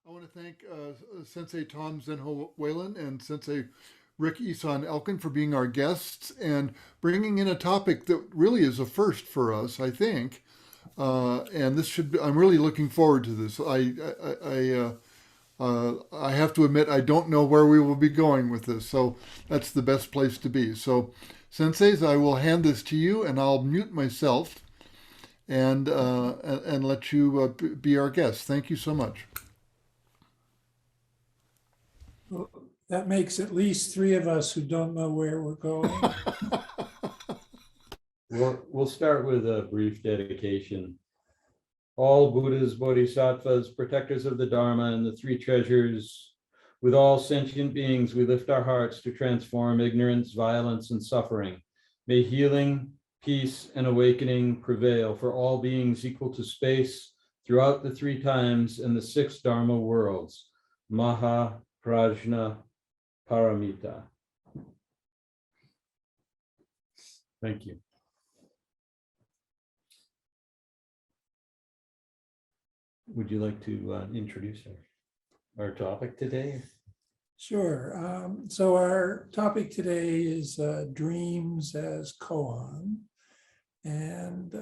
I want to thank Sensei Tom Zenho Whalen and Sensei Rick Isan Elkin for being our guests and bringing in a topic that really is a first for us, I think. And this should be, I'm really looking forward to this. I have to admit, I don't know where we will be going with this, so that's the best place to be. So, senseis, I will hand this to you, and I'll mute myself and let you be our guest. Thank you so much. Well, that makes at least three of us who don't know where we're going. We'll start with a brief dedication. All Buddhas, Bodhisattvas, protectors of the Dharma and the three treasures, with all sentient beings, we lift our hearts to transform ignorance, violence, and suffering. May healing, peace, and awakening prevail for all beings equal to space throughout the three times and the six Dharma worlds. Maha Prajna Paramita. Thank you. Would you like to introduce our topic today? Sure. So our topic today is dreams as koan. And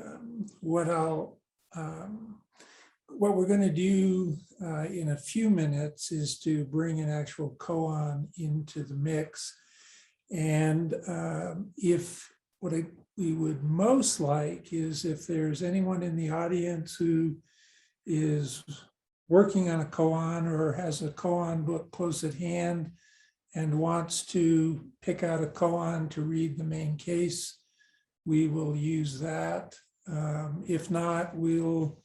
what we're going to do in a few minutes is to bring an actual koan into the mix. And we would most like is if there's anyone in the audience who is working on a koan or has a koan book close at hand and wants to pick out a koan to read the main case, we will use that. If not, we'll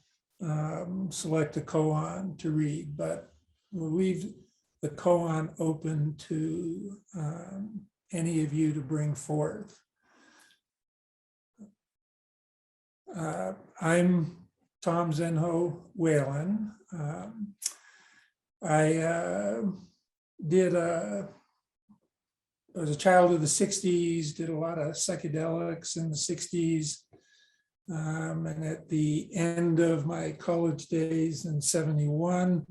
select a koan to read, but we'll leave the koan open to any of you to bring forth. I'm Tom Zenho Whalen. I was a child of the 60s, did a lot of psychedelics in the 60s. And at the end of my college days in 71,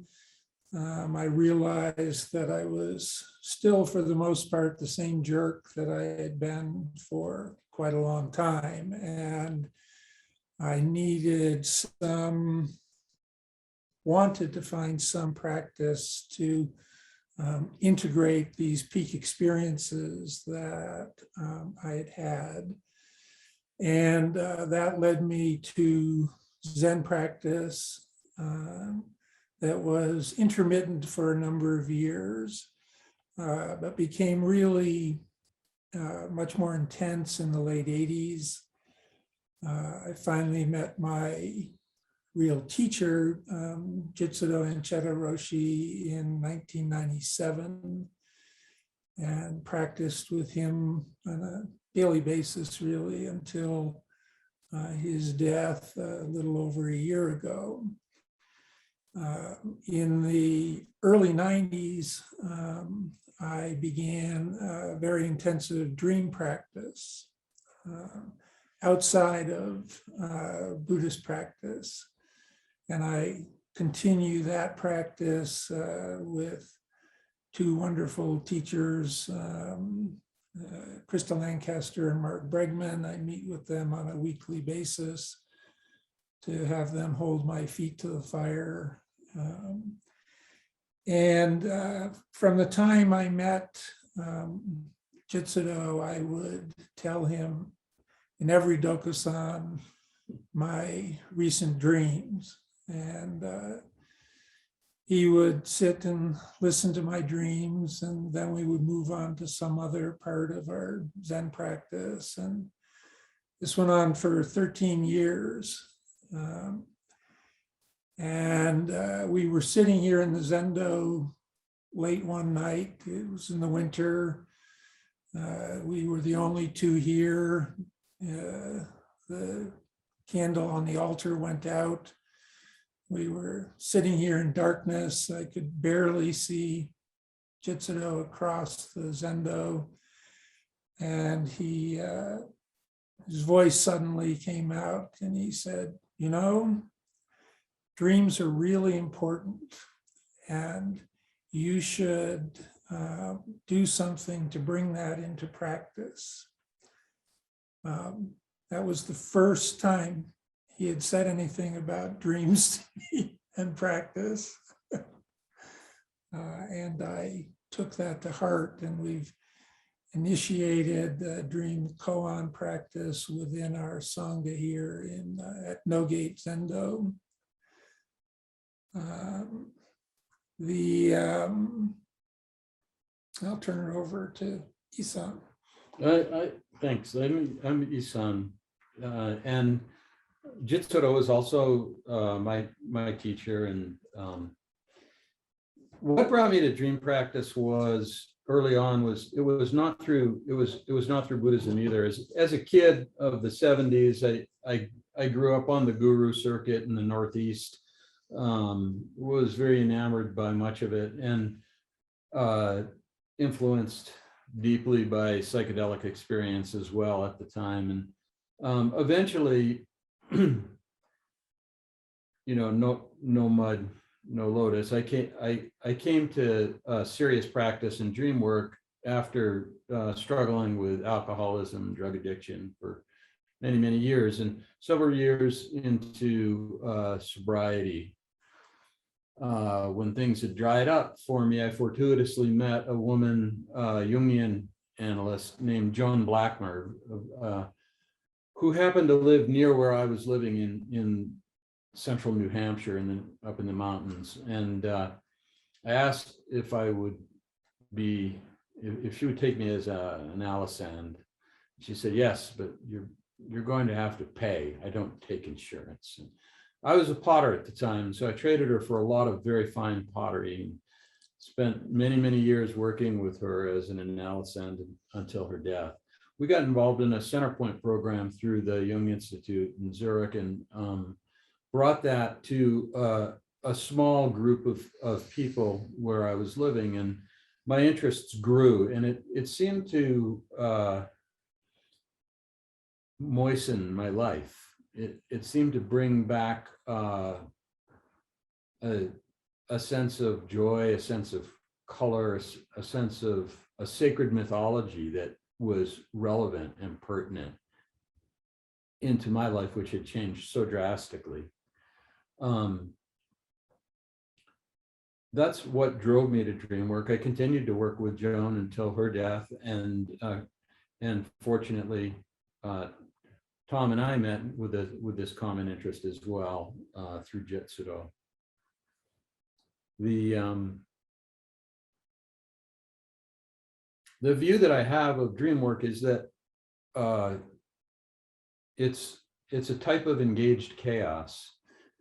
I realized that I was still, for the most part, the same jerk that I had been for quite a long time. And I wanted to find some practice to integrate these peak experiences that I had had. And that led me to Zen practice that was intermittent for a number of years, but became really much more intense in the late 80s. I finally met my real teacher, Jitsudo Encheta Roshi, in 1997 and practiced with him on a daily basis, really, until his death a little over a year ago. In the early 90s, I began a very intensive dream practice outside of Buddhist practice. And I continue that practice with two wonderful teachers, Krista Lancaster and Mark Bregman. I meet with them on a weekly basis to have them hold my feet to the fire. And from the time I met Jitsudo, I would tell him in every dokusan my recent dreams. And he would sit and listen to my dreams, and then we would move on to some other part of our Zen practice. And this went on for 13 years. We were sitting here in the Zendo late one night. It was in the winter. We were the only two here. The candle on the altar went out. We were sitting here in darkness. I could barely see Jitsudo across the Zendo. And his voice suddenly came out and he said, "You know, dreams are really important." and you should do something to bring that into practice. That was the first time he had said anything about dreams to me and practice. And I took that to heart, and we've initiated the dream-kōan practice within our Sangha here at No Gate Zendo. I'll turn it over to Isan. Thanks. I'm Isan, and Jitsuro is also my teacher. And what brought me to dream practice was early on it was not through Buddhism either. As a kid of the 70s, I grew up on the guru circuit in the Northeast. Was very enamored by much of it, and influenced deeply by psychedelic experience as well at the time. And eventually, no mud, no lotus. I came to serious practice in dream work after struggling with alcoholism and drug addiction for many years, and several years into sobriety. When things had dried up for me, I fortuitously met a woman, Jungian analyst named Joan Blackmer, who happened to live near where I was living in central New Hampshire up in the mountains. And I asked if she would take me as an Alisand. She said, yes, but you're going to have to pay. I don't take insurance. And I was a potter at the time, so I traded her for a lot of very fine pottery, and spent many years working with her as an Alisand until her death. We got involved in a Centerpoint program through the Jung Institute in Zurich, and brought that to a small group of people where I was living, and my interests grew, and it seemed to moisten my life. It seemed to bring back a sense of joy, a sense of color, a sense of a sacred mythology that was relevant and pertinent into my life, which had changed so drastically. That's what drove me to dream work. I continued to work with Joan until her death, and fortunately, Tom and I met with this common interest as well through Jitsuro. The view that I have of dream work is that it's a type of engaged chaos.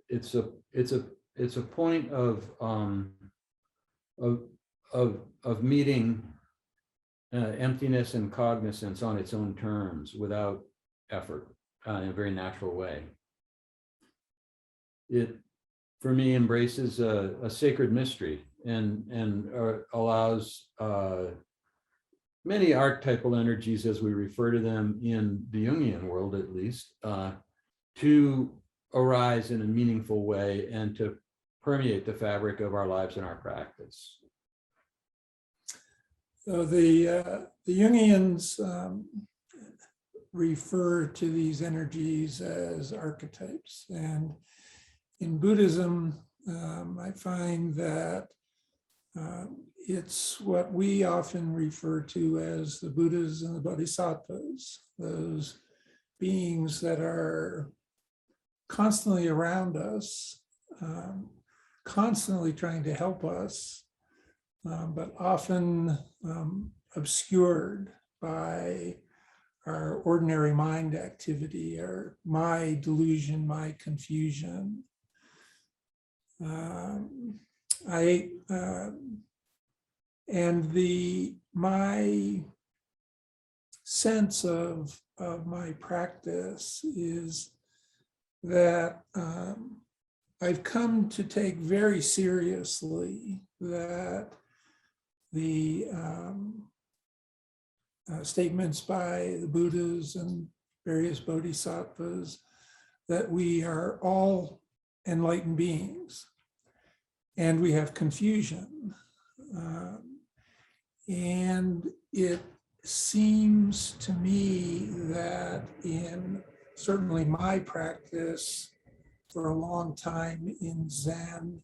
It's a point of meeting emptiness and cognizance on its own terms without effort, in a very natural way. It, for me, embraces a sacred mystery and allows many archetypal energies, as we refer to them in the Jungian world at least, to arise in a meaningful way and to permeate the fabric of our lives and our practice. So the Jungians refer to these energies as archetypes. And in Buddhism, I find that it's what we often refer to as the Buddhas and the Bodhisattvas, those beings that are constantly around us, constantly trying to help us, but often obscured by our ordinary mind activity, or my delusion, my confusion. My sense of my practice is that I've come to take very seriously that the statements by the Buddhas and various bodhisattvas that we are all enlightened beings. and we have confusion. And it seems to me that in certainly my practice for a long time in Zen,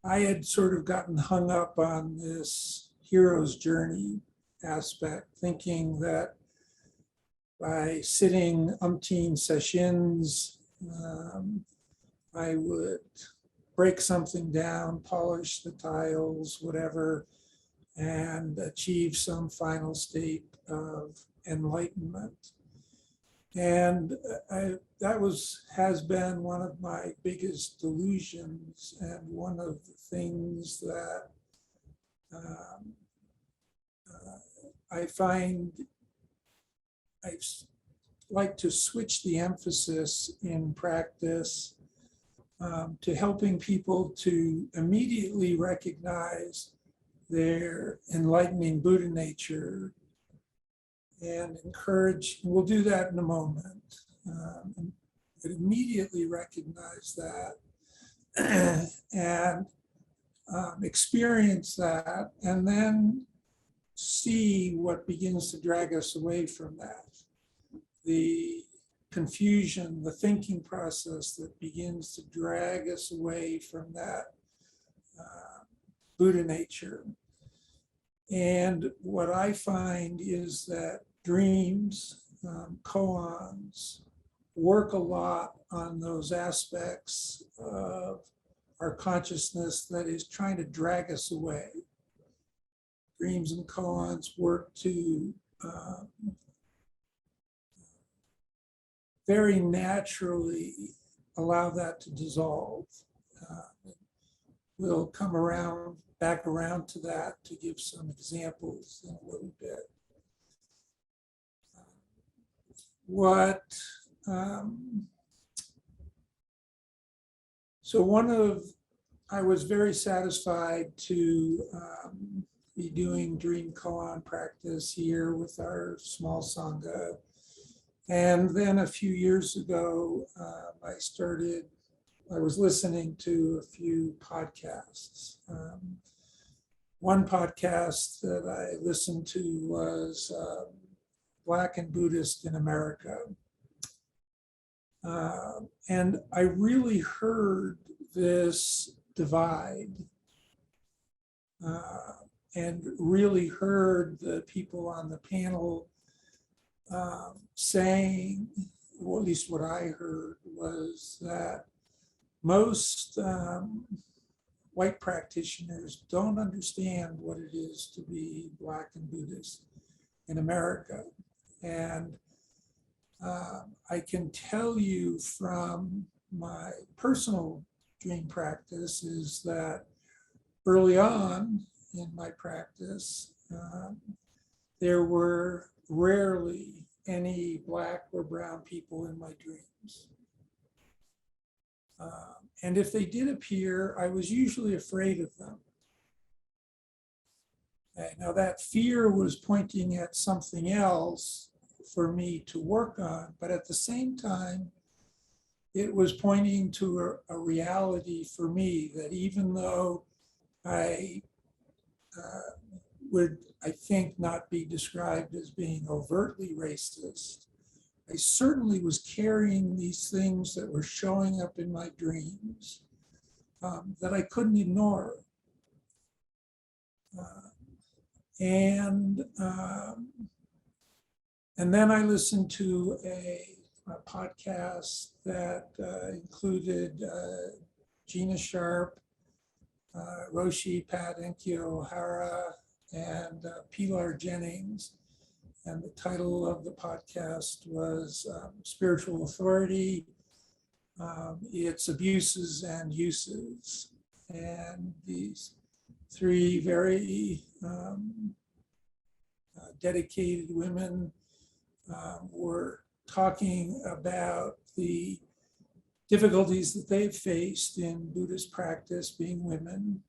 I had sort of gotten hung up on this hero's journey aspect, thinking that by sitting umpteen sessions, I would break something down, polish the tiles, whatever, and achieve some final state of enlightenment. And has been one of my biggest delusions, and one of the things that I find I like to switch the emphasis in practice to helping people to immediately recognize their enlightening Buddha nature and encourage, we'll do that in a moment, but immediately recognize that and experience that, and then see what begins to drag us away from that. The confusion, the thinking process that begins to drag us away from that Buddha nature. And what I find is that dreams, koans, work a lot on those aspects of our consciousness that is trying to drag us away. Dreams and koans work to very naturally allow that to dissolve. We'll come back around to that to give some examples in a little bit. I was very satisfied to be doing dream-kōan practice here with our small sangha. And then a few years ago, I was listening to a few podcasts. One podcast that I listened to was Black and Buddhist in America. And I really heard this divide and really heard the people on the panel saying, or at least what I heard, was that most white practitioners don't understand what it is to be Black and Buddhist in America. And I can tell you from my personal dream practice is that early on in my practice, there were rarely any Black or brown people in my dreams. And if they did appear, I was usually afraid of them. Okay, now that fear was pointing at something else for me to work on, but at the same time, it was pointing to a reality for me that even though I would, I think, not be described as being overtly racist, I certainly was carrying these things that were showing up in my dreams that I couldn't ignore. And then I listened to a podcast that included Gina Sharp, Roshi Pat Enkyo O'Hara, and Pilar Jennings. And the title of the podcast was Spiritual Authority, Its Abuses and Uses. And these three very dedicated women were talking about the difficulties that they've faced in Buddhist practice, being women,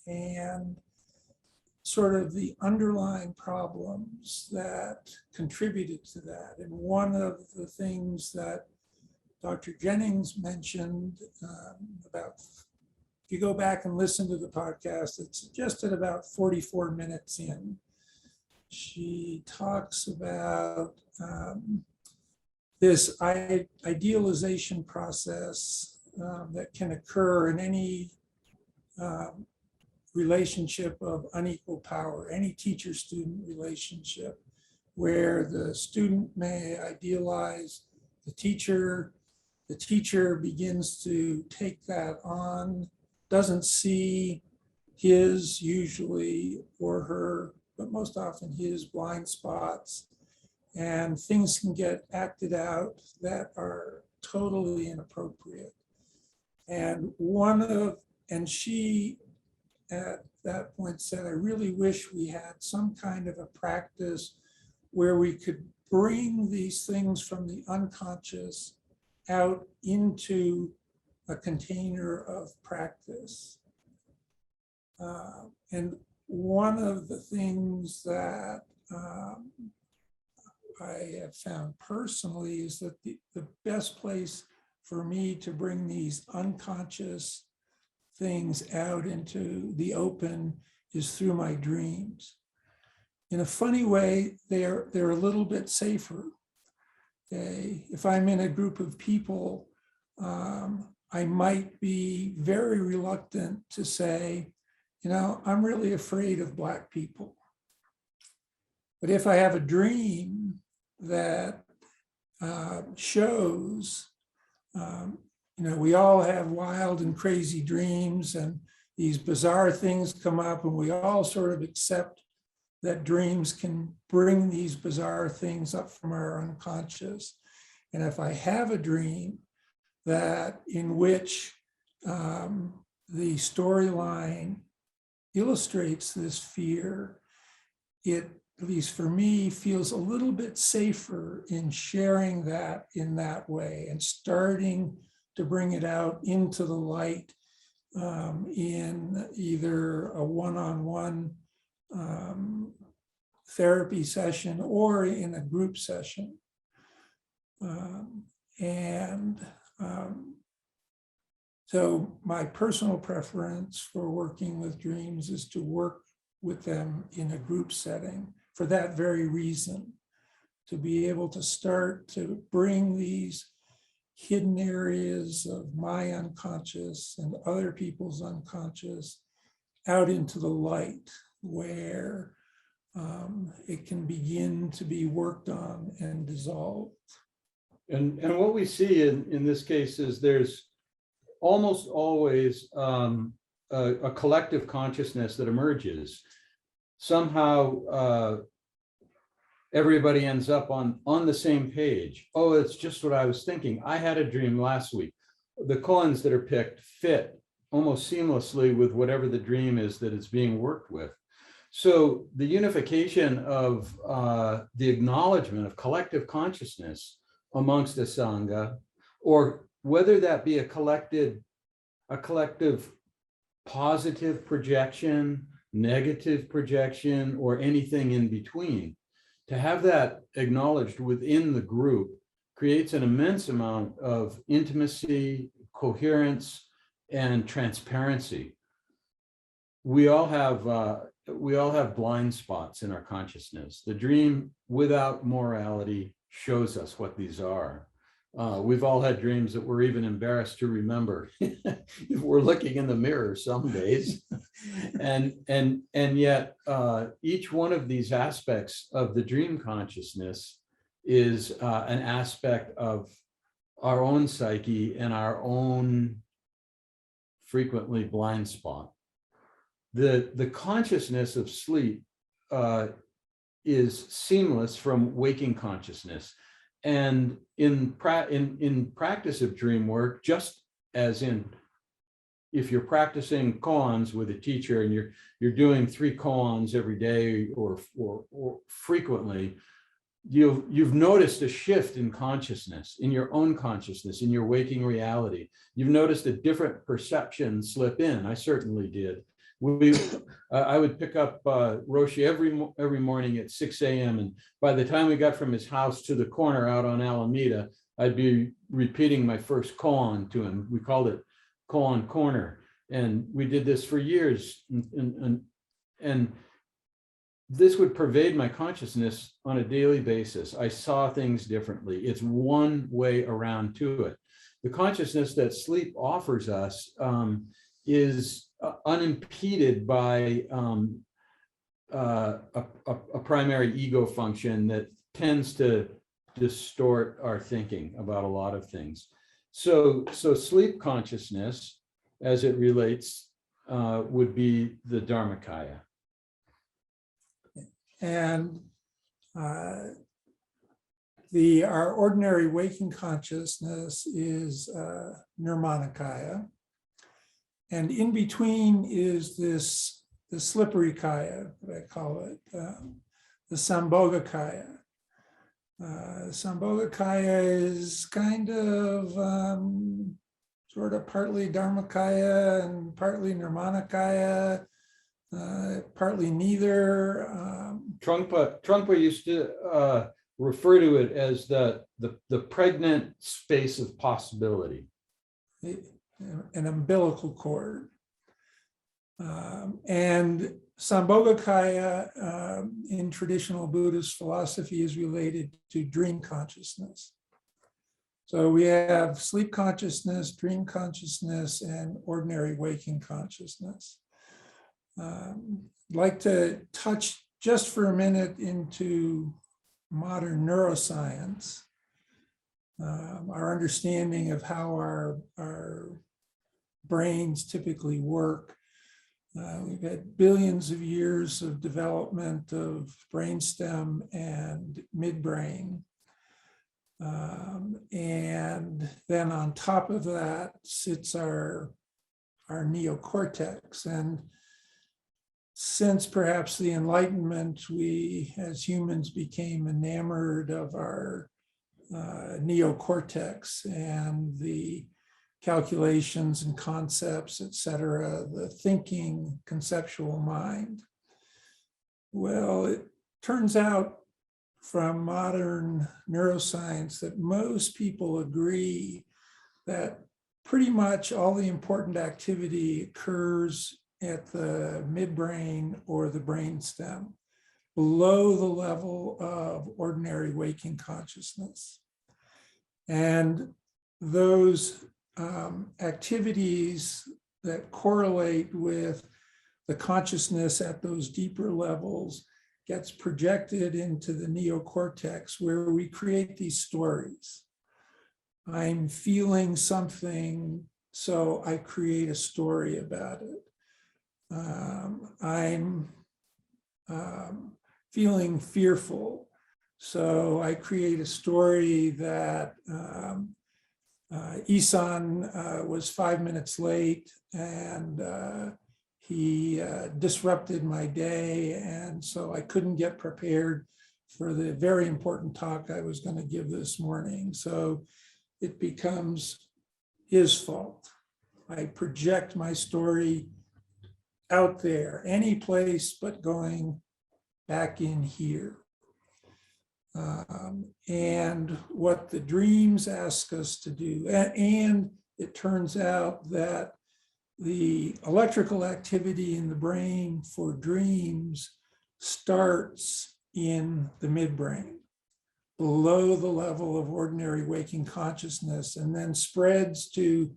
and sort of the underlying problems that contributed to that. And one of the things that Dr. Jennings mentioned about if you go back and listen to the podcast, it's just at about 44 minutes in. She talks about this idealization process that can occur in any relationship of unequal power, any teacher-student relationship, where the student may idealize the teacher begins to take that on, doesn't see his usually, or her, but most often his blind spots, and things can get acted out that are totally inappropriate. And she at that point said, I really wish we had some kind of a practice where we could bring these things from the unconscious out into a container of practice. And one of the things that I have found personally is that the best place for me to bring these unconscious things out into the open is through my dreams. In a funny way, they're a little bit safer. If I'm in a group of people, I might be very reluctant to say, I'm really afraid of Black people. But if I have a dream that shows, we all have wild and crazy dreams, and these bizarre things come up, and we all sort of accept that dreams can bring these bizarre things up from our unconscious. And if I have a dream that in which the storyline illustrates this fear, it, at least for me, feels a little bit safer in sharing that in that way and starting to bring it out into the light in either a one-on-one therapy session or in a group session. So my personal preference for working with dreams is to work with them in a group setting for that very reason, to be able to start to bring these hidden areas of my unconscious and other people's unconscious out into the light, where it can begin to be worked on and dissolved. And what we see in this case is there's almost always a collective consciousness that emerges. Somehow everybody ends up on the same page. Oh, it's just what I was thinking. I had a dream last week. The kōans that are picked fit almost seamlessly with whatever the dream is that is being worked with. So the unification of the acknowledgement of collective consciousness amongst a sangha, or whether that be a collective positive projection, negative projection, or anything in between, to have that acknowledged within the group creates an immense amount of intimacy, coherence, and transparency. We all have blind spots in our consciousness. The dream without morality shows us what these are. We've all had dreams that we're even embarrassed to remember if we're looking in the mirror some days. and yet each one of these aspects of the dream consciousness is an aspect of our own psyche and our own frequently blind spot. The consciousness of sleep is seamless from waking consciousness. And in practice of dream work, just as if you're practicing kōans with a teacher and you're doing 3 kōans every day or frequently, you've noticed a shift in consciousness, in your own consciousness, in your waking reality. You've noticed a different perception slip in. I certainly did. I would pick up Roshi every morning at 6 a.m. And by the time we got from his house to the corner out on Alameda, I'd be repeating my first koan to him. We called it Koan Corner. And we did this for years. And this would pervade my consciousness on a daily basis. I saw things differently. It's one way around to it. The consciousness that sleep offers us is unimpeded by a primary ego function that tends to distort our thinking about a lot of things. So sleep consciousness, as it relates, would be the Dharmakaya. And our ordinary waking consciousness is Nirmanakaya. And in between is the slippery kaya, what I call it, the Sambhogakaya. Sambhogakaya is kind of sort of partly Dharmakaya and partly Nirmanakaya, partly neither. Trungpa used to refer to it as the pregnant space of possibility. An umbilical cord. And Sambhogakaya in traditional Buddhist philosophy is related to dream consciousness. So we have sleep consciousness, dream consciousness, and ordinary waking consciousness. I'd like to touch just for a minute into modern neuroscience, our understanding of how our brains typically work. We've had billions of years of development of brainstem and midbrain. And then on top of that sits our neocortex. And since perhaps the Enlightenment, we as humans became enamored of our neocortex and the calculations and concepts, et cetera, the thinking conceptual mind. Well, it turns out from modern neuroscience that most people agree that pretty much all the important activity occurs at the midbrain or the brainstem, below the level of ordinary waking consciousness. And those activities that correlate with the consciousness at those deeper levels gets projected into the neocortex, where we create these stories. I'm feeling something, so I create a story about it. I'm feeling fearful, so I create a story that Isan was 5 minutes late and he disrupted my day, and so I couldn't get prepared for the very important talk I was going to give this morning. So it becomes his fault. I project my story out there, any place but going back in here. And what the dreams ask us to do, and it turns out that the electrical activity in the brain for dreams starts in the midbrain, below the level of ordinary waking consciousness, and then spreads to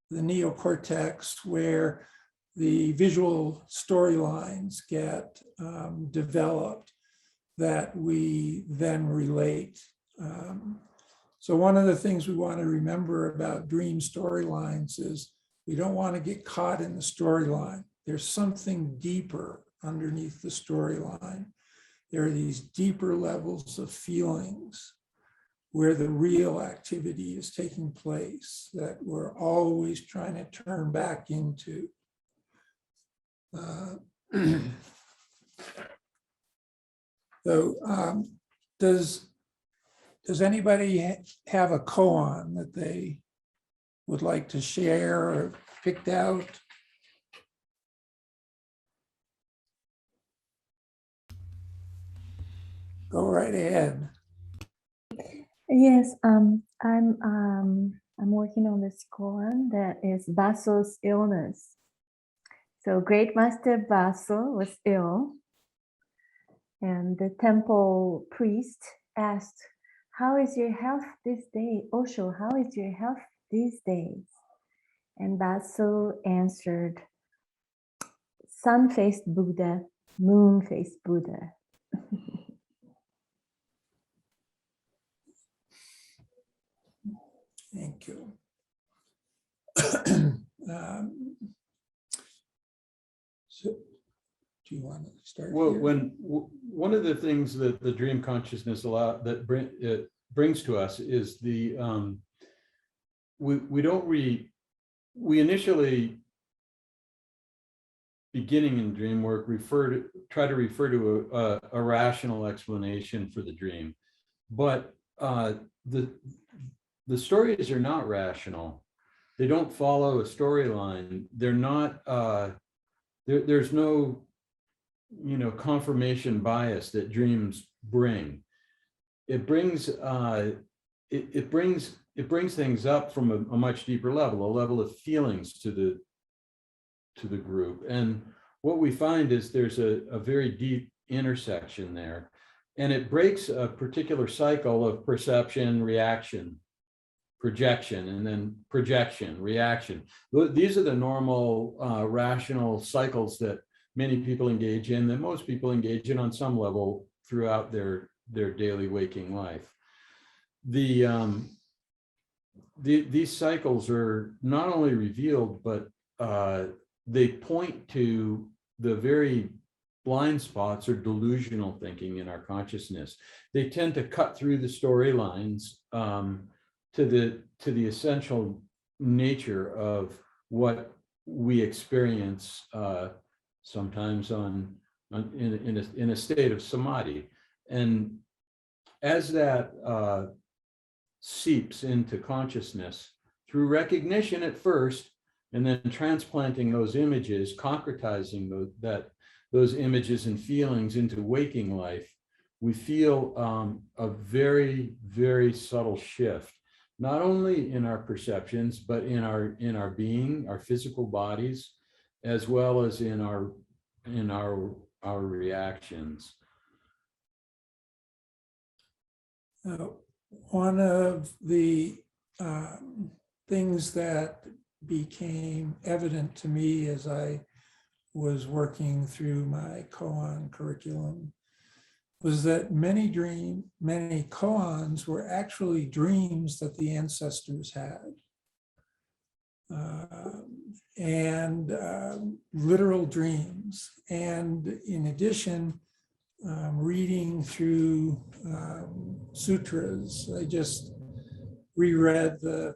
the neocortex, where the visual storylines get developed that we then relate. So one of the things we want to remember about dream storylines is we don't want to get caught in the storyline. There's something deeper underneath the storyline. There are these deeper levels of feelings where the real activity is taking place that we're always trying to turn back into. So does anybody have a koan that they would like to share or picked out? Go right ahead. Yes, I'm working on this koan that is Baso's illness. So Great Master Baso was ill, and the temple priest asked, "How is your health this day? Osho, how is your health these days?" And Baso answered, "Sun-faced Buddha, moon-faced Buddha." Thank you. So, do you want to start? Well, here? one of the things that the dream consciousness it brings to us is the we initially, beginning in dream work, try to refer to a rational explanation for the dream, but the stories are not rational. They don't follow a storyline. They're not. There's no, confirmation bias that dreams bring. It brings things up from a much deeper level, a level of feelings to the group. And what we find is there's a very deep intersection there, and it breaks a particular cycle of perception, reaction, projection, and then projection, reaction. These are the normal rational cycles that many people engage in, that most people engage in on some level throughout their daily waking life. These cycles are not only revealed, but they point to the very blind spots or delusional thinking in our consciousness. They tend to cut through the storylines to the essential nature of what we experience, sometimes in a state of samadhi. And as that seeps into consciousness through recognition at first, and then transplanting those images, concretizing those images and feelings into waking life, we feel a very, very subtle shift, not only in our perceptions, but in our being, our physical bodies, as well as in our reactions. One of the things that became evident to me as I was working through my koan curriculum was that many koans were actually dreams that the ancestors had. And literal dreams. And in addition, reading through sutras, I just reread the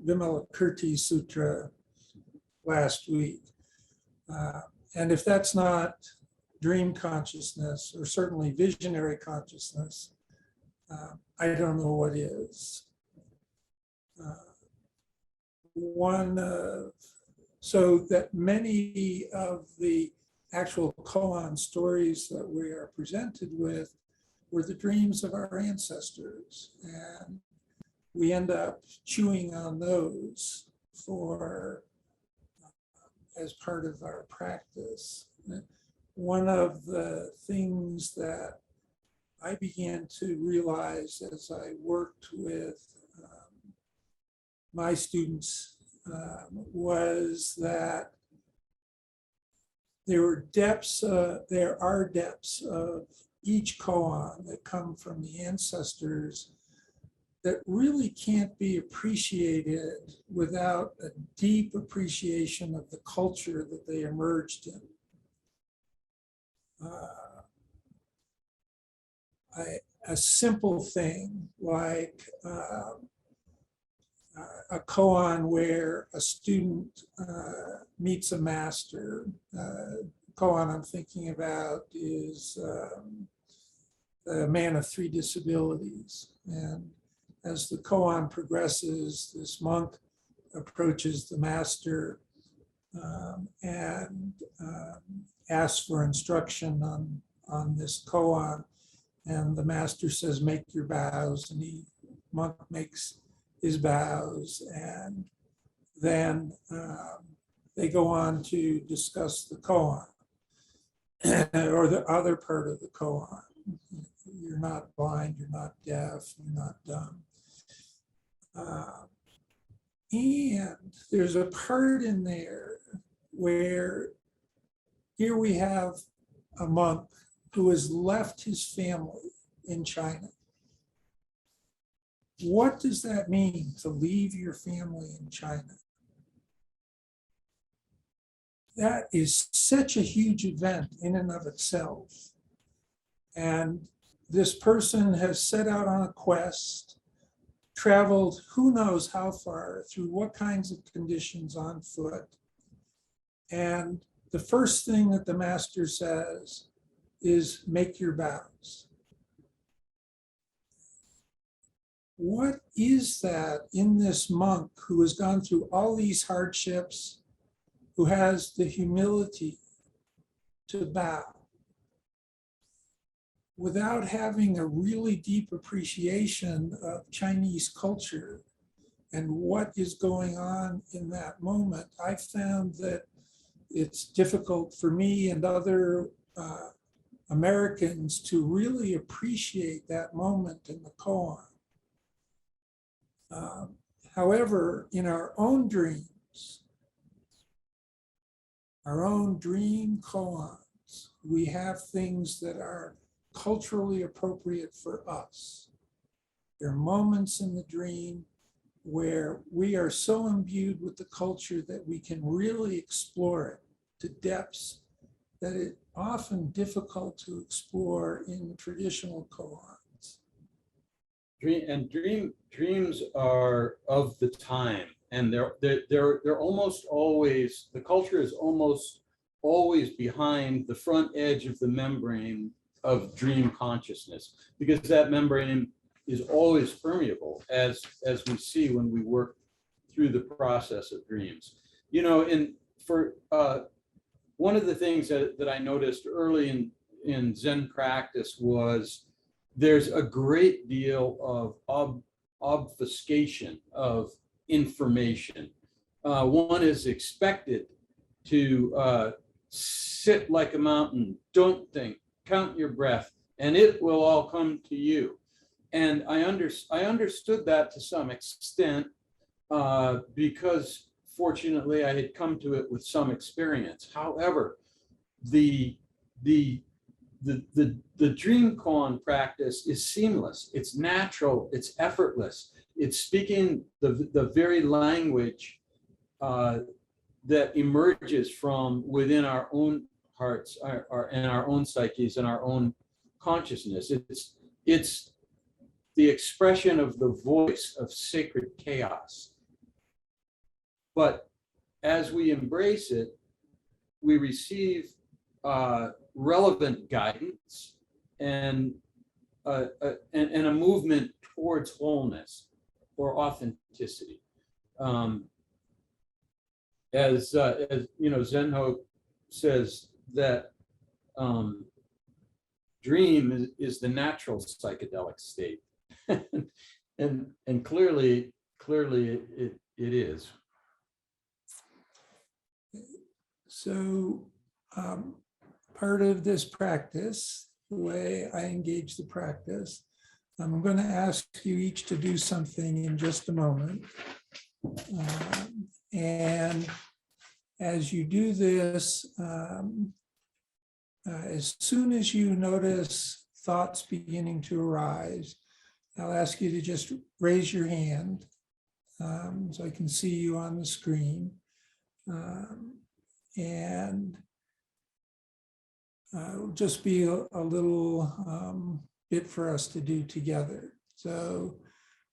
Vimalakirti Sutra last week. And if that's not dream consciousness, or certainly visionary consciousness, I don't know what is. So that many of the actual koan stories that we are presented with were the dreams of our ancestors, and we end up chewing on those as part of our practice. One of the things that I began to realize as I worked with my students was that there are depths of each koan that come from the ancestors that really can't be appreciated without a deep appreciation of the culture that they emerged in. A simple thing like a koan where a student meets a master. Koan I'm thinking about is the man of three disabilities. And as the koan progresses, this monk approaches the master and asks for instruction on this koan. And the master says, "Make your bows," and the monk makes his bows, and then they go on to discuss the koan, or the other part of the koan. You're not blind, you're not deaf, you're not dumb. And there's a part in there where here we have a monk who has left his family in China. What does that mean, to leave your family in China? That is such a huge event in and of itself. And this person has set out on a quest, traveled who knows how far, through what kinds of conditions on foot. And the first thing that the master says is, make your vows. What is that in this monk who has gone through all these hardships, who has the humility to bow, without having a really deep appreciation of Chinese culture and what is going on in that moment? I found that it's difficult for me and other Americans to really appreciate that moment in the koan. However, in our own dreams, our own dream koans, we have things that are culturally appropriate for us. There are moments in the dream where we are so imbued with the culture that we can really explore it to depths that it's often difficult to explore in the traditional koans. Dreams are of the time, and they're almost always, the culture is almost always behind the front edge of the membrane of dream consciousness, because that membrane is always permeable, as we see when we work through the process of dreams. You know, one of the things that I noticed early in Zen practice was there's a great deal of obfuscation of information. One is expected to sit like a mountain, don't think, count your breath, and it will all come to you. And I understood that to some extent because fortunately I had come to it with some experience. However, the dream-kōan practice is seamless. It's natural. It's effortless. It's speaking the very language that emerges from within our own hearts, and our own psyches and our own consciousness. It's the expression of the voice of sacred chaos. But as we embrace it, we receive relevant guidance and a movement towards wholeness or authenticity. As you know, Zenho says that dream is the natural psychedelic state, and clearly it is. So part of this practice, the way I engage the practice, I'm going to ask you each to do something in just a moment. And as you do this, as soon as you notice thoughts beginning to arise, I'll ask you to just raise your hand so I can see you on the screen. And it'll just be a little bit for us to do together. So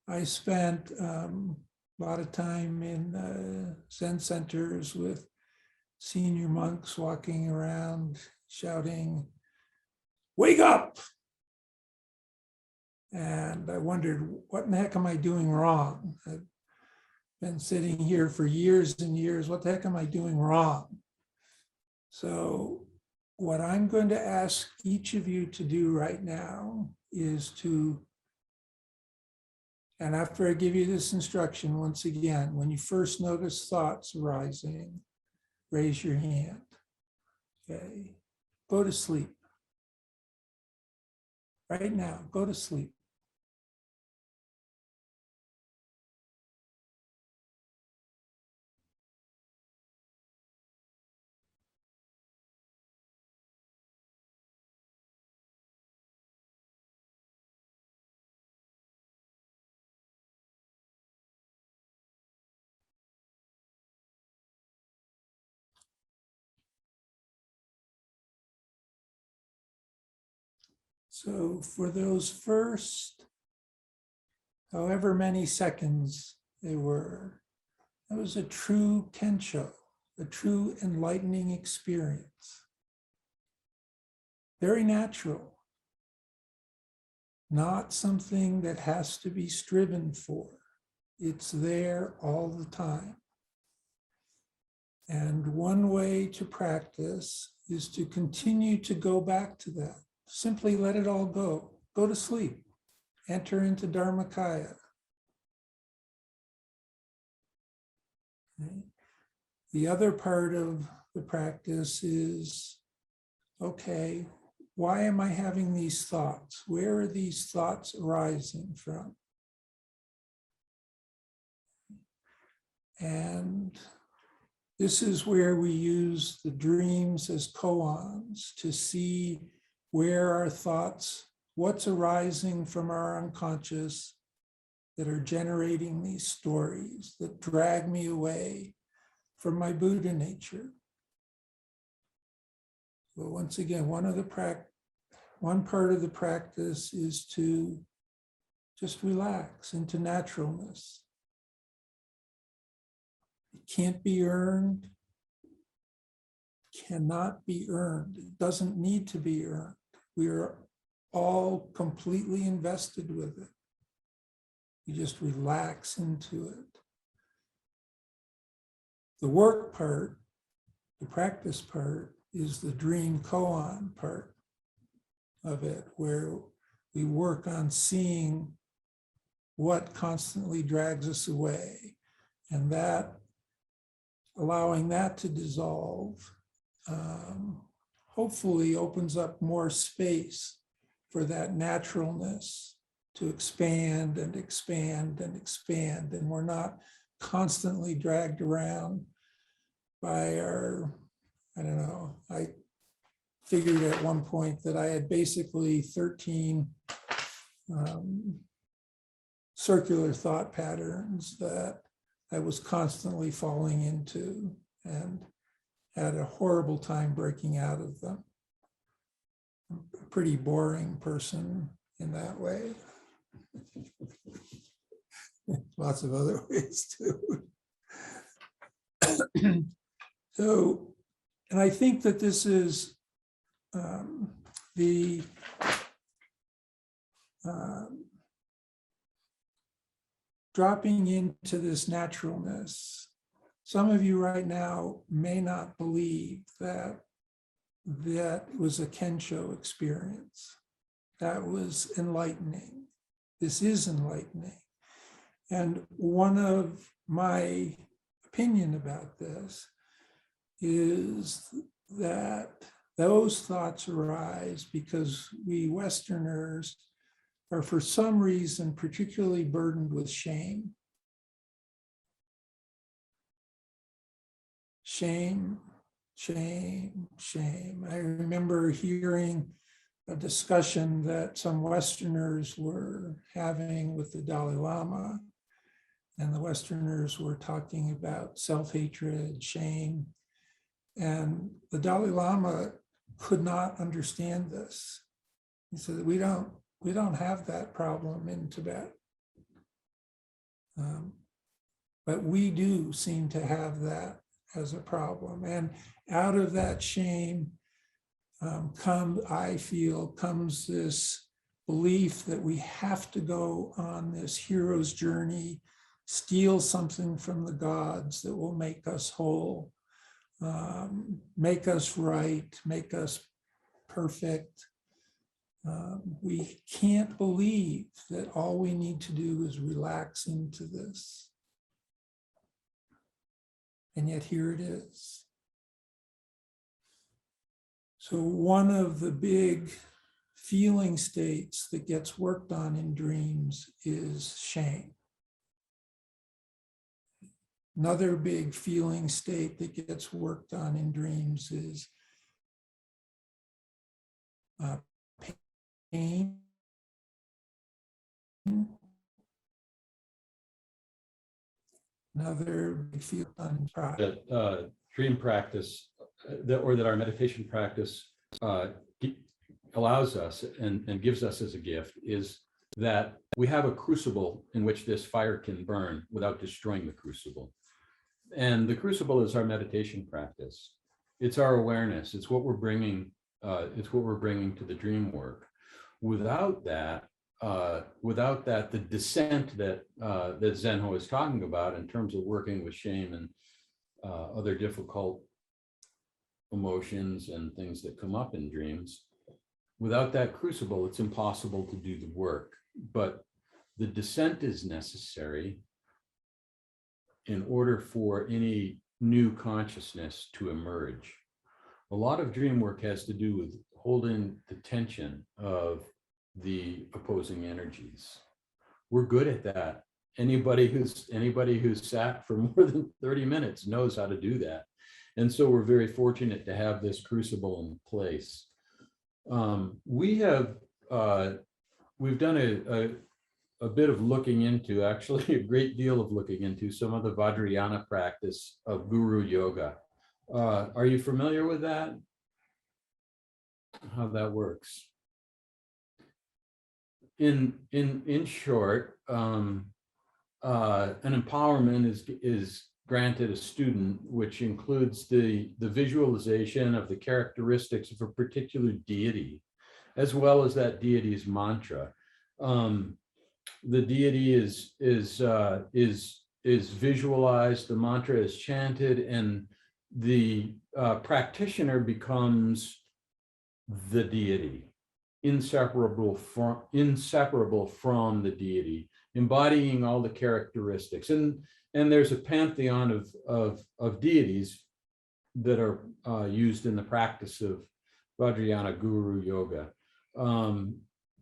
I spent a lot of time in Zen centers with senior monks walking around shouting, "Wake up!" And I wondered, what in the heck am I doing wrong? I've been sitting here for years and years. What the heck am I doing wrong? So what I'm going to ask each of you to do right now is to, and after I give you this instruction, once again, when you first notice thoughts arising, raise your hand. Okay, go to sleep. Right now, go to sleep. So for those first, however many seconds they were, that was a true kensho, a true enlightening experience. Very natural, not something that has to be striven for. It's there all the time. And one way to practice is to continue to go back to that. Simply let it all go. Go to sleep. Enter into Dharmakaya. Okay. The other part of the practice is, okay, why am I having these thoughts? Where are these thoughts arising from? And this is where we use the dreams as koans to see where our thoughts, what's arising from our unconscious that are generating these stories that drag me away from my Buddha nature. So once again, one part of the practice is to just relax into naturalness. It can't be earned, cannot be earned. It doesn't need to be earned. We are all completely invested with it. You just relax into it. The work part, the practice part, is the dream-kōan part of it, where we work on seeing what constantly drags us away, and that, allowing that to dissolve, hopefully opens up more space for that naturalness to expand and expand and expand, and we're not constantly dragged around by our, I don't know, I figured at one point that I had basically 13 circular thought patterns that I was constantly falling into and had a horrible time breaking out of them. I'm a pretty boring person in that way. Lots of other ways too. So, and I think that this is the dropping into this naturalness. Some of you right now may not believe that that was a kensho experience. That was enlightening. This is enlightening. And one of my opinion about this is that those thoughts arise because we Westerners are for some reason particularly burdened with shame. Shame, shame, shame. I remember hearing a discussion that some Westerners were having with the Dalai Lama, and the Westerners were talking about self-hatred, shame, and the Dalai Lama could not understand this. He said, we don't have that problem in Tibet. But we do seem to have that as a problem. And out of that shame I feel comes this belief that we have to go on this hero's journey, steal something from the gods that will make us whole, make us right, make us perfect. We can't believe that all we need to do is relax into this. And yet here it is. So one of the big feeling states that gets worked on in dreams is shame. Another big feeling state that gets worked on in dreams is pain. Another big feeling on pride. That dream practice, that our meditation practice allows us and gives us as a gift, is that we have a crucible in which this fire can burn without destroying the crucible. And the crucible is our meditation practice. It's our awareness. It's what we're bringing. It's what we're bringing to the dream work. Without that, the descent that that Zenho is talking about in terms of working with shame and other difficult emotions and things that come up in dreams, without that crucible, it's impossible to do the work. But the descent is necessary in order for any new consciousness to emerge. A lot of dream work has to do with holding the tension of the opposing energies. We're good at that. Anybody who's sat for more than 30 minutes knows how to do that. And so we're very fortunate to have this crucible in place. We've done a bit of looking into, actually a great deal of looking into some of the Vajrayana practice of Guru Yoga. Are you familiar with that? How that works? In short, an empowerment is granted a student, which includes the visualization of the characteristics of a particular deity, as well as that deity's mantra. The deity is visualized, the mantra is chanted, and the practitioner becomes the deity, inseparable from the deity, embodying all the characteristics. And there's a pantheon of deities that are used in the practice of Vajrayana Guru Yoga.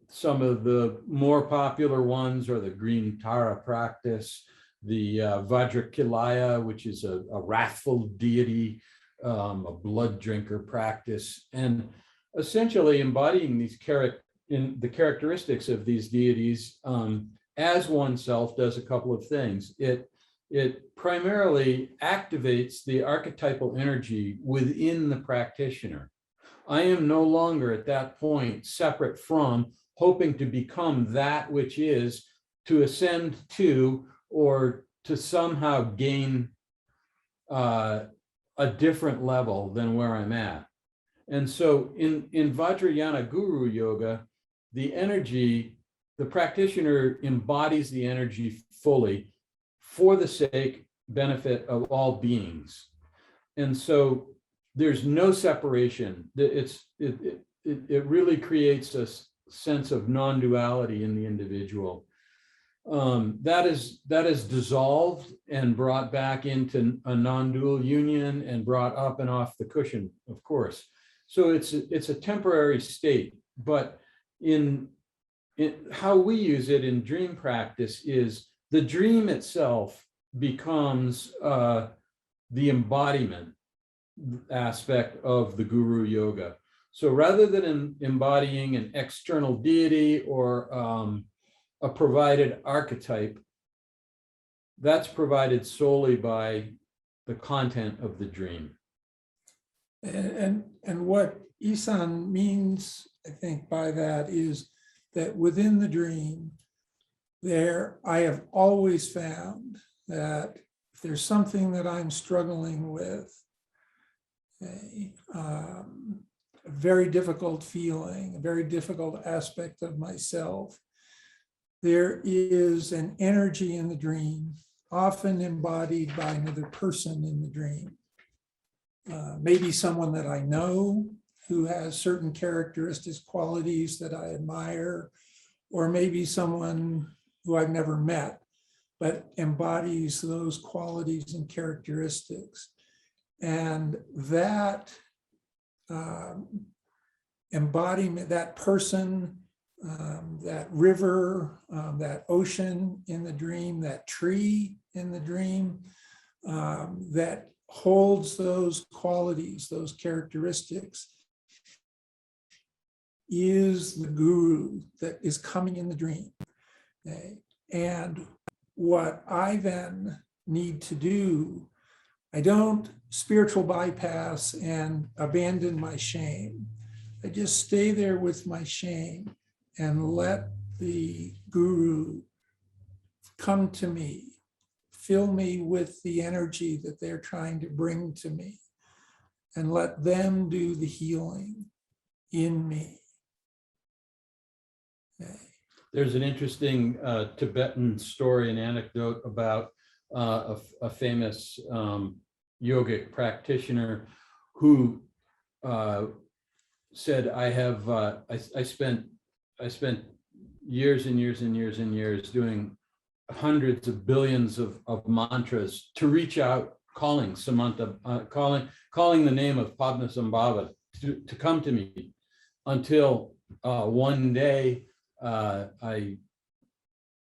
Some of the more popular ones are the Green Tara practice, the Vajrakilaya, which is a wrathful deity, a blood drinker practice, and essentially embodying these the characteristics of these deities as oneself does a couple of things. It primarily activates the archetypal energy within the practitioner. I am no longer at that point separate from hoping to become that which is, to ascend to, or to somehow gain a different level than where I'm at. And so in Vajrayana Guru Yoga, the practitioner embodies the energy fully for the benefit of all beings. And so there's no separation. It really creates a sense of non-duality in the individual. That is dissolved and brought back into a non-dual union and brought up and off the cushion, of course. So it's a temporary state, but in how we use it in dream practice is the dream itself becomes the embodiment aspect of the Guru Yoga. So rather than embodying an external deity or a provided archetype, that's provided solely by the content of the dream. And what Isan means, I think, by that is that within the dream, I have always found that if there's something that I'm struggling with, a very difficult feeling, a very difficult aspect of myself, there is an energy in the dream, often embodied by another person in the dream. Maybe someone that I know who has certain characteristics, qualities that I admire, or maybe someone who I've never met, but embodies those qualities and characteristics. And that embodiment, that person, that river, that ocean in the dream, that tree in the dream, that holds those qualities, those characteristics, is the guru that is coming in the dream. Okay? And what I then need to do, I don't spiritual bypass and abandon my shame. I just stay there with my shame and let the guru come to me, fill me with the energy that they're trying to bring to me, and let them do the healing in me. Okay. There's an interesting Tibetan story and anecdote about a famous yogic practitioner who said, I spent years and years and years and years doing hundreds of billions of mantras to reach out, calling Samantha, calling the name of Padmasambhava to come to me, until one day it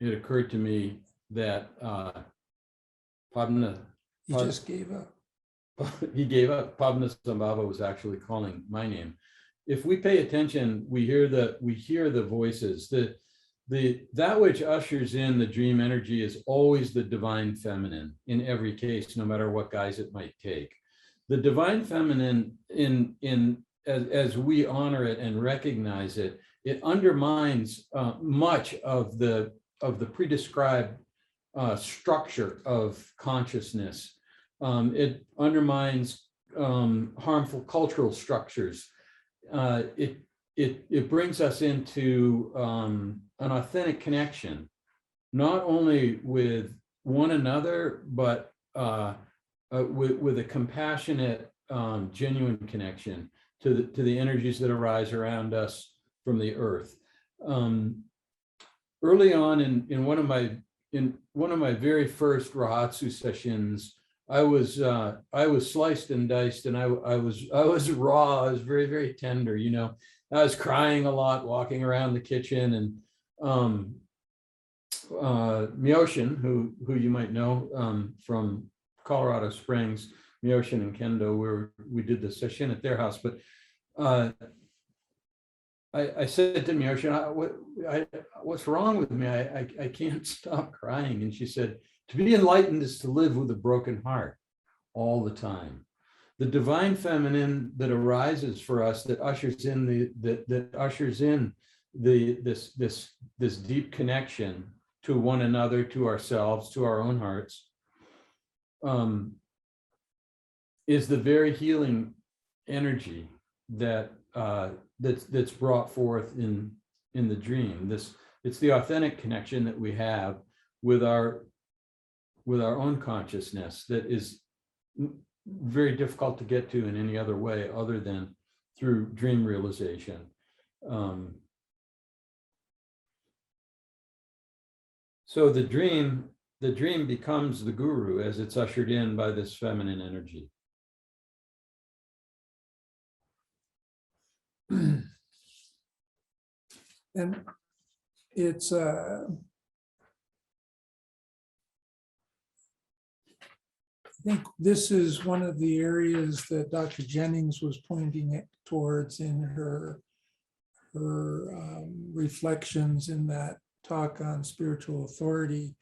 occurred to me that He just gave up. he gave up. Padmasambhava was actually calling my name. If we pay attention, we hear the voices. That which ushers in the dream energy is always the divine feminine in every case, no matter what guise it might take. The divine feminine, as we honor it and recognize it, it undermines much of the pre-described structure of consciousness. It undermines harmful cultural structures. It brings us into an authentic connection, not only with one another, but with a compassionate, genuine connection to the energies that arise around us from the earth. Early on in one of my very first Rahatsu sessions, I was sliced and diced, and I was raw. I was very, very tender. You know, I was crying a lot, walking around the kitchen, and Myoshin, who you might know from Colorado Springs, Myoshin and Kendo, where we did the session at their house. But I said to Myoshin, what's wrong with me? I can't stop crying. And she said, to be enlightened is to live with a broken heart all the time. The divine feminine that arises for us, that ushers in this deep connection to one another, to ourselves, to our own hearts, is the very healing energy that's brought forth in the dream. It's the authentic connection that we have with our own consciousness that is very difficult to get to in any other way other than through dream realization. So the dream becomes the guru as it's ushered in by this feminine energy. And it's I think this is one of the areas that Dr. Jennings was pointing towards in her reflections in that talk on spiritual authority,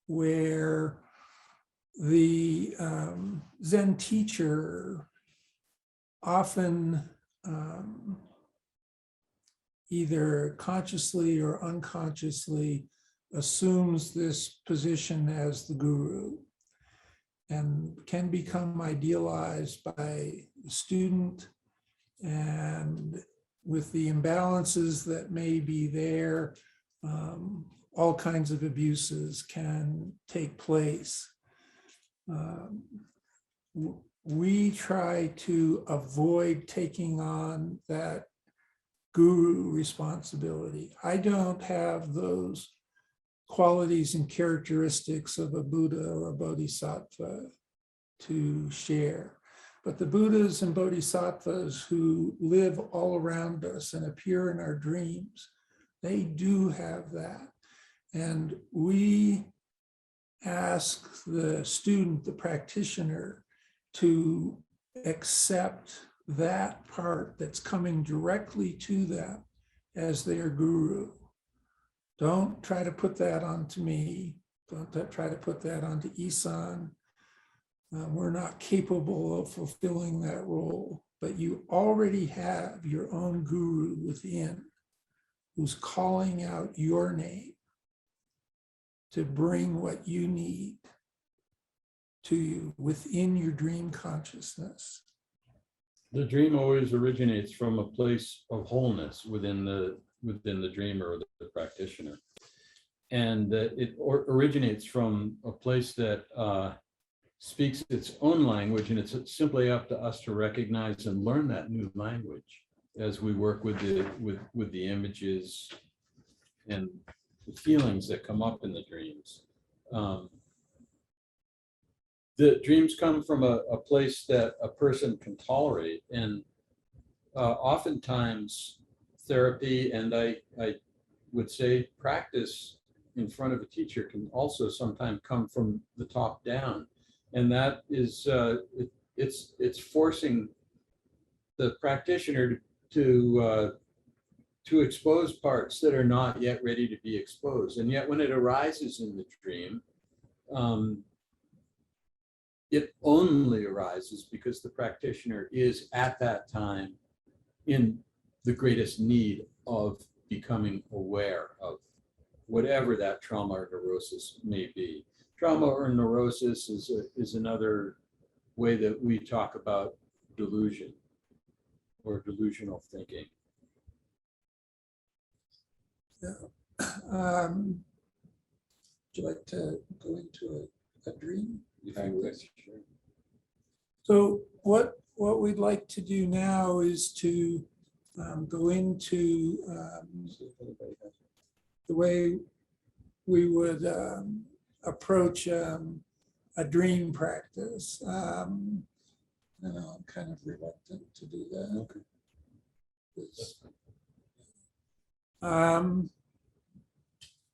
where the Zen teacher often either consciously or unconsciously assumes this position as the guru and can become idealized by the student, and with the imbalances that may be there, all kinds of abuses can take place. We try to avoid taking on that guru responsibility. I don't have those qualities and characteristics of a Buddha or a Bodhisattva to share, But the Buddhas and Bodhisattvas who live all around us and appear in our dreams, they do have that. And we ask the student, the practitioner, to accept that part that's coming directly to them as their guru. Don't try to put that onto me. Don't try to put that onto Isan. We're not capable of fulfilling that role, but you already have your own guru within who's calling out your name to bring what you need to you within your dream consciousness. The dream always originates from a place of wholeness within the dreamer or the practitioner. And it originates from a place that speaks its own language, and it's simply up to us to recognize and learn that new language as we work with the images and the feelings that come up in the dreams. The dreams come from a place that a person can tolerate, and oftentimes therapy, and I would say practice in front of a teacher, can also sometimes come from the top down. And that is, it's forcing the practitioner to expose parts that are not yet ready to be exposed. And yet when it arises in the dream, it only arises because the practitioner is at that time in the greatest need of becoming aware of whatever that trauma or neurosis may be. Trauma or neurosis is another way that we talk about delusion or delusional thinking. Yeah. Would you like to go into a dream? If you wish, sure. So what we'd like to do now is to go into the way we would approach a dream practice. I'm kind of reluctant to do that. Okay.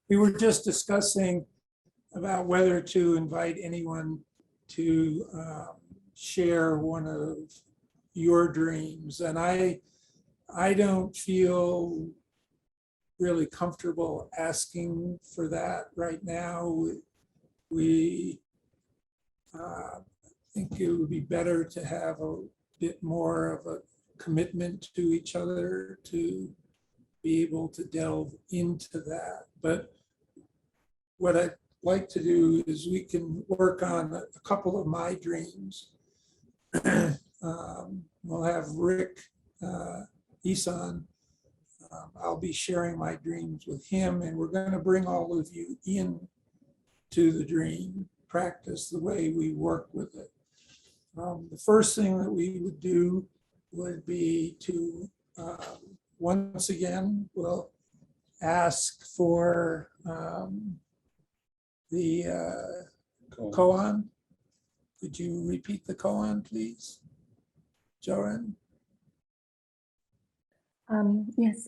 We were just discussing about whether to invite anyone to share one of your dreams. And I don't feel really comfortable asking for that right now. We think it would be better to have a bit more of a commitment to each other to be able to delve into that. But what I'd like to do is we can work on a couple of my dreams. We'll have Rick Isan. I'll be sharing my dreams with him, and we're going to bring all of you in to the dream practice, the way we work with it. The first thing that we would do would be to, once again, we'll ask for the koan. Could you repeat the koan, please, Joran? Yes,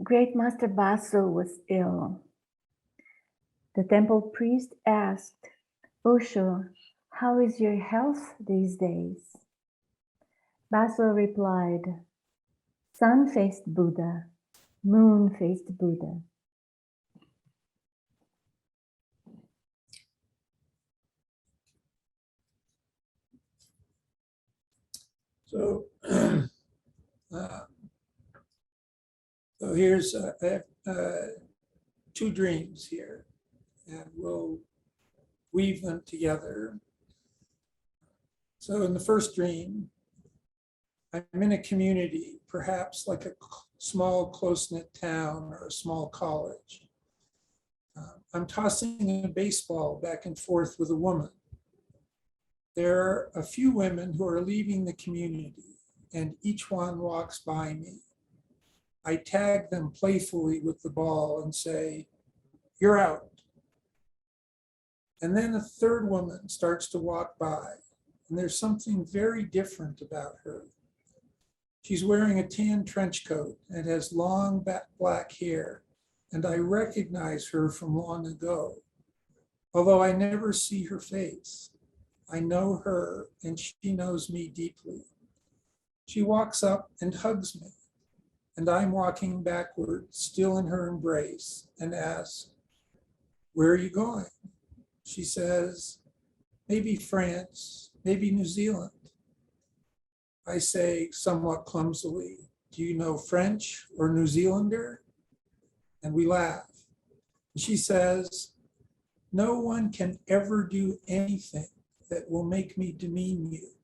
Great Master Baso was ill. The temple priest asked, "Osho, how is your health these days?" Baso replied, "Sun-faced Buddha, moon-faced Buddha." So, so here's two dreams here, and we'll weave them together. So in the first dream, I'm in a community, perhaps like a small close-knit town or a small college. I'm tossing a baseball back and forth with a woman. There are a few women who are leaving the community, and each one walks by me. I tag them playfully with the ball and say, "You're out." And then a third woman starts to walk by, And there's something very different about her. She's wearing a tan trench coat and has long black hair, and I recognize her from long ago. Although I never see her face, I know her and she knows me deeply. She walks up and hugs me, and I'm walking backward, still in her embrace, and ask, "Where are you going?" She says, "Maybe France, maybe New Zealand." I say somewhat clumsily, "Do you know French or New Zealander?" And we laugh. She says, "No one can ever do anything that will make me demean you."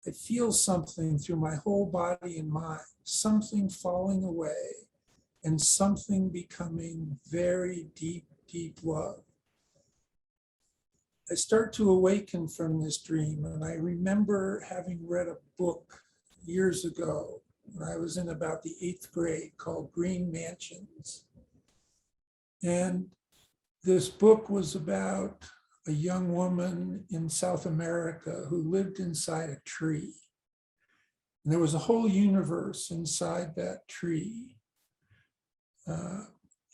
I feel something through my whole body and mind, something falling away and something becoming very deep, deep love. I start to awaken from this dream, and I remember having read a book years ago when I was in about the 8th grade called Green Mansions. And this book was about a young woman in South America who lived inside a tree. And there was a whole universe inside that tree.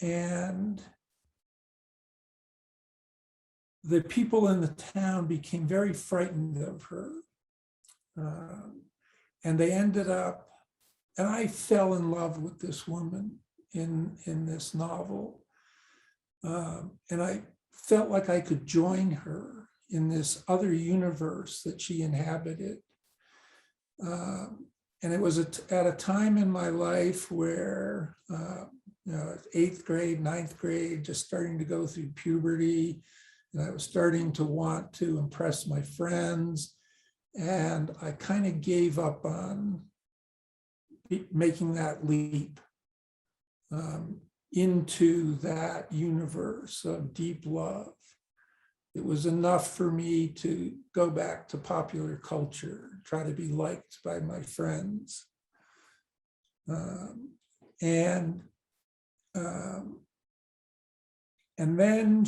And the people in the town became very frightened of her. And they ended up, and I fell in love with this woman in this novel. And I felt like I could join her in this other universe that she inhabited. And it was at a time in my life where, 8th grade, 9th grade, just starting to go through puberty. And I was starting to want to impress my friends. And I kind of gave up on making that leap into that universe of deep love. It was enough for me to go back to popular culture, try to be liked by my friends. And then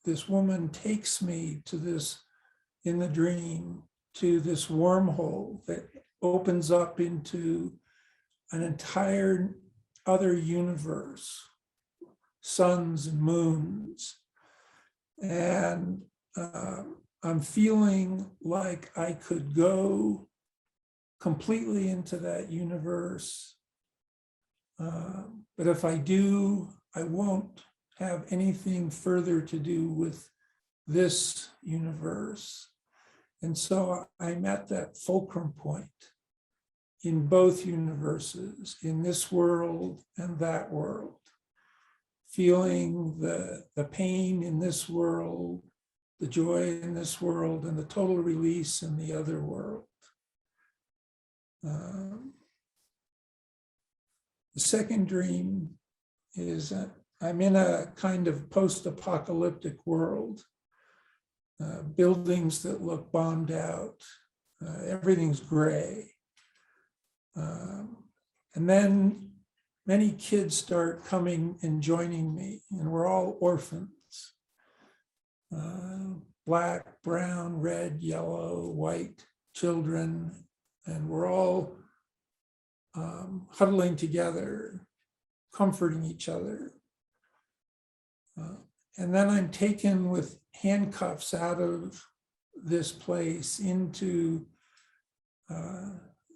this woman takes me to this, in the dream, to this wormhole that opens up into an entire other universe, suns and moons. And I'm feeling like I could go completely into that universe. But if I do, I won't have anything further to do with this universe. And so I'm at that fulcrum point in both universes, in this world and that world, feeling the pain in this world, the joy in this world, and the total release in the other world. The second dream is that I'm in a kind of post-apocalyptic world, buildings that look bombed out, everything's gray. And then many kids start coming and joining me, and we're all orphans. Black, brown, red, yellow, white children, and we're all huddling together, comforting each other. And then I'm taken with handcuffs out of this place into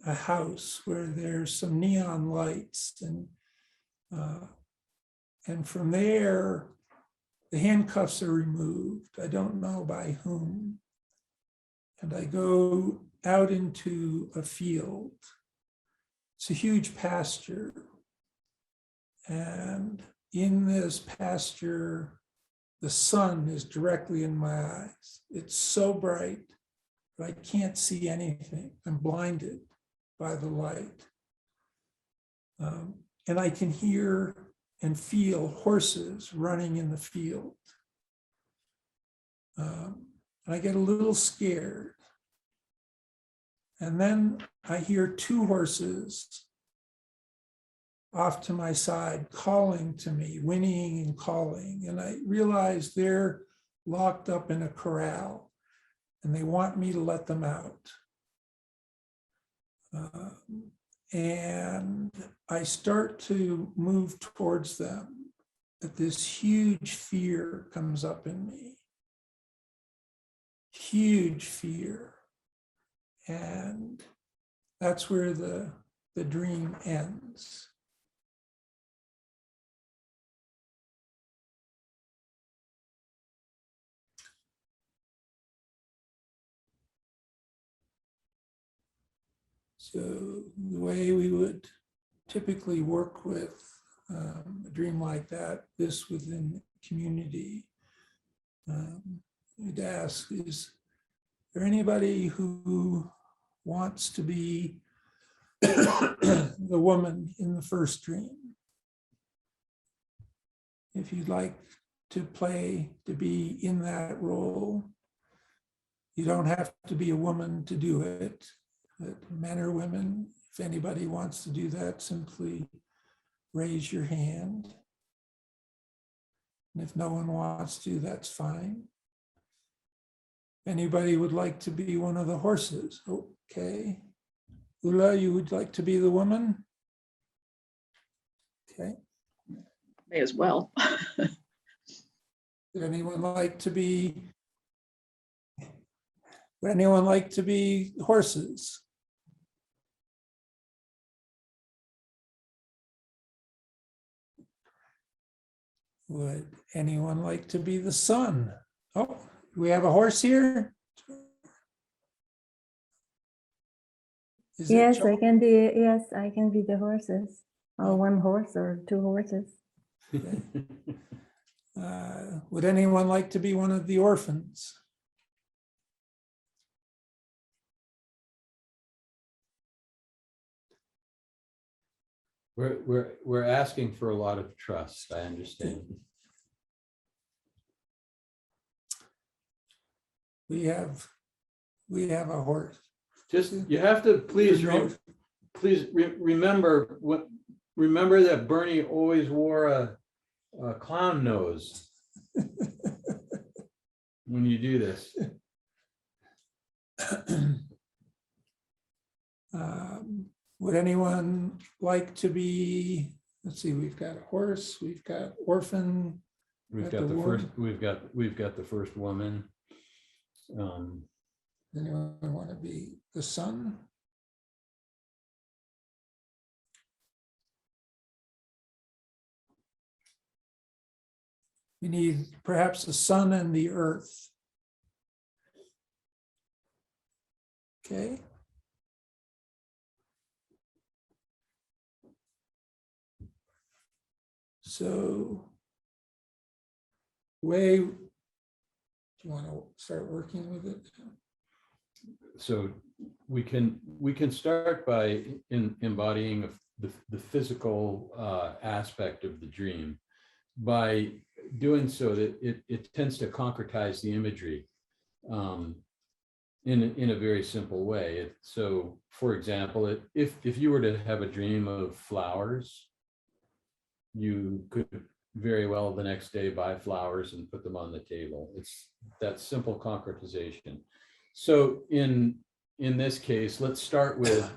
a house where there's some neon lights, and from there, the handcuffs are removed. I don't know by whom. And I go out into a field. It's a huge pasture. And in this pasture, the sun is directly in my eyes. It's so bright that I can't see anything. I'm blinded by the light. And I can hear and feel horses running in the field. And I get a little scared. And then I hear 2 horses off to my side calling to me, whinnying and calling. And I realize they're locked up in a corral. and they want me to let them out. And I start to move towards them, but this huge fear comes up in me. Huge fear. And that's where the dream ends. So the way we would typically work with a dream like that, this within the community, we'd ask, is there anybody who wants to be the woman in the first dream? If you'd like to be in that role, you don't have to be a woman to do it. But men or women, if anybody wants to do that, simply raise your hand. And if no one wants to, that's fine. Anybody would like to be one of the horses? Okay. Ula, you would like to be the woman? Okay. May as well. Would anyone like to be horses? Would anyone like to be the sun? Oh, we have a horse here? Is it Yes, John? I can be. Yes, I can be the horses, or one horse or two horses. Okay. Would anyone like to be one of the orphans? We're asking for a lot of trust, I understand. We have a horse. Just, you have to please remember that Bernie always wore a clown nose when you do this. Would anyone like to be, let's see, we've got a horse, we've got orphan. We've Got got the the first, woman. we've got the first woman. Anyone want to be the sun? We need perhaps the sun and the earth. Okay. So, do you want to start working with it? So we can start by embodying the physical aspect of the dream. By doing so, that it tends to concretize the imagery in a very simple way. So, for example, if you were to have a dream of flowers, you could very well the next day buy flowers and put them on the table. It's that simple concretization. So in this case, let's start with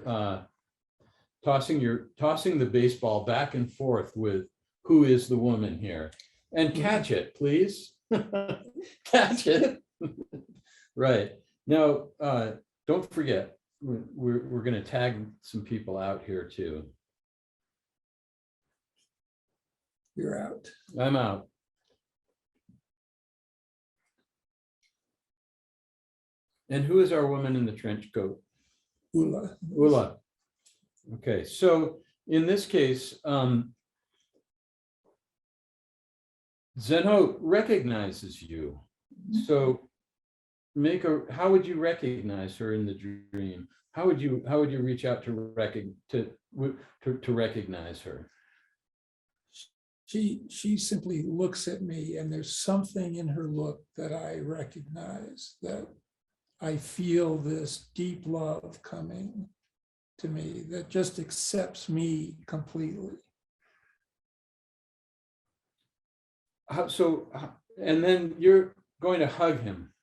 tossing the baseball back and forth with who is the woman here, and catch it, please. Catch it. Right. Now, don't forget, we're going to tag some people out here too. You're out. I'm out. And who is our woman in the trench coat? Ula. Ula. Okay, so in this case, Zhenho recognizes you. So how would you recognize her in the dream? How would you reach out to recognize her? She simply looks at me, and there's something in her look that I recognize, that I feel this deep love coming to me that just accepts me completely. And then you're going to hug him.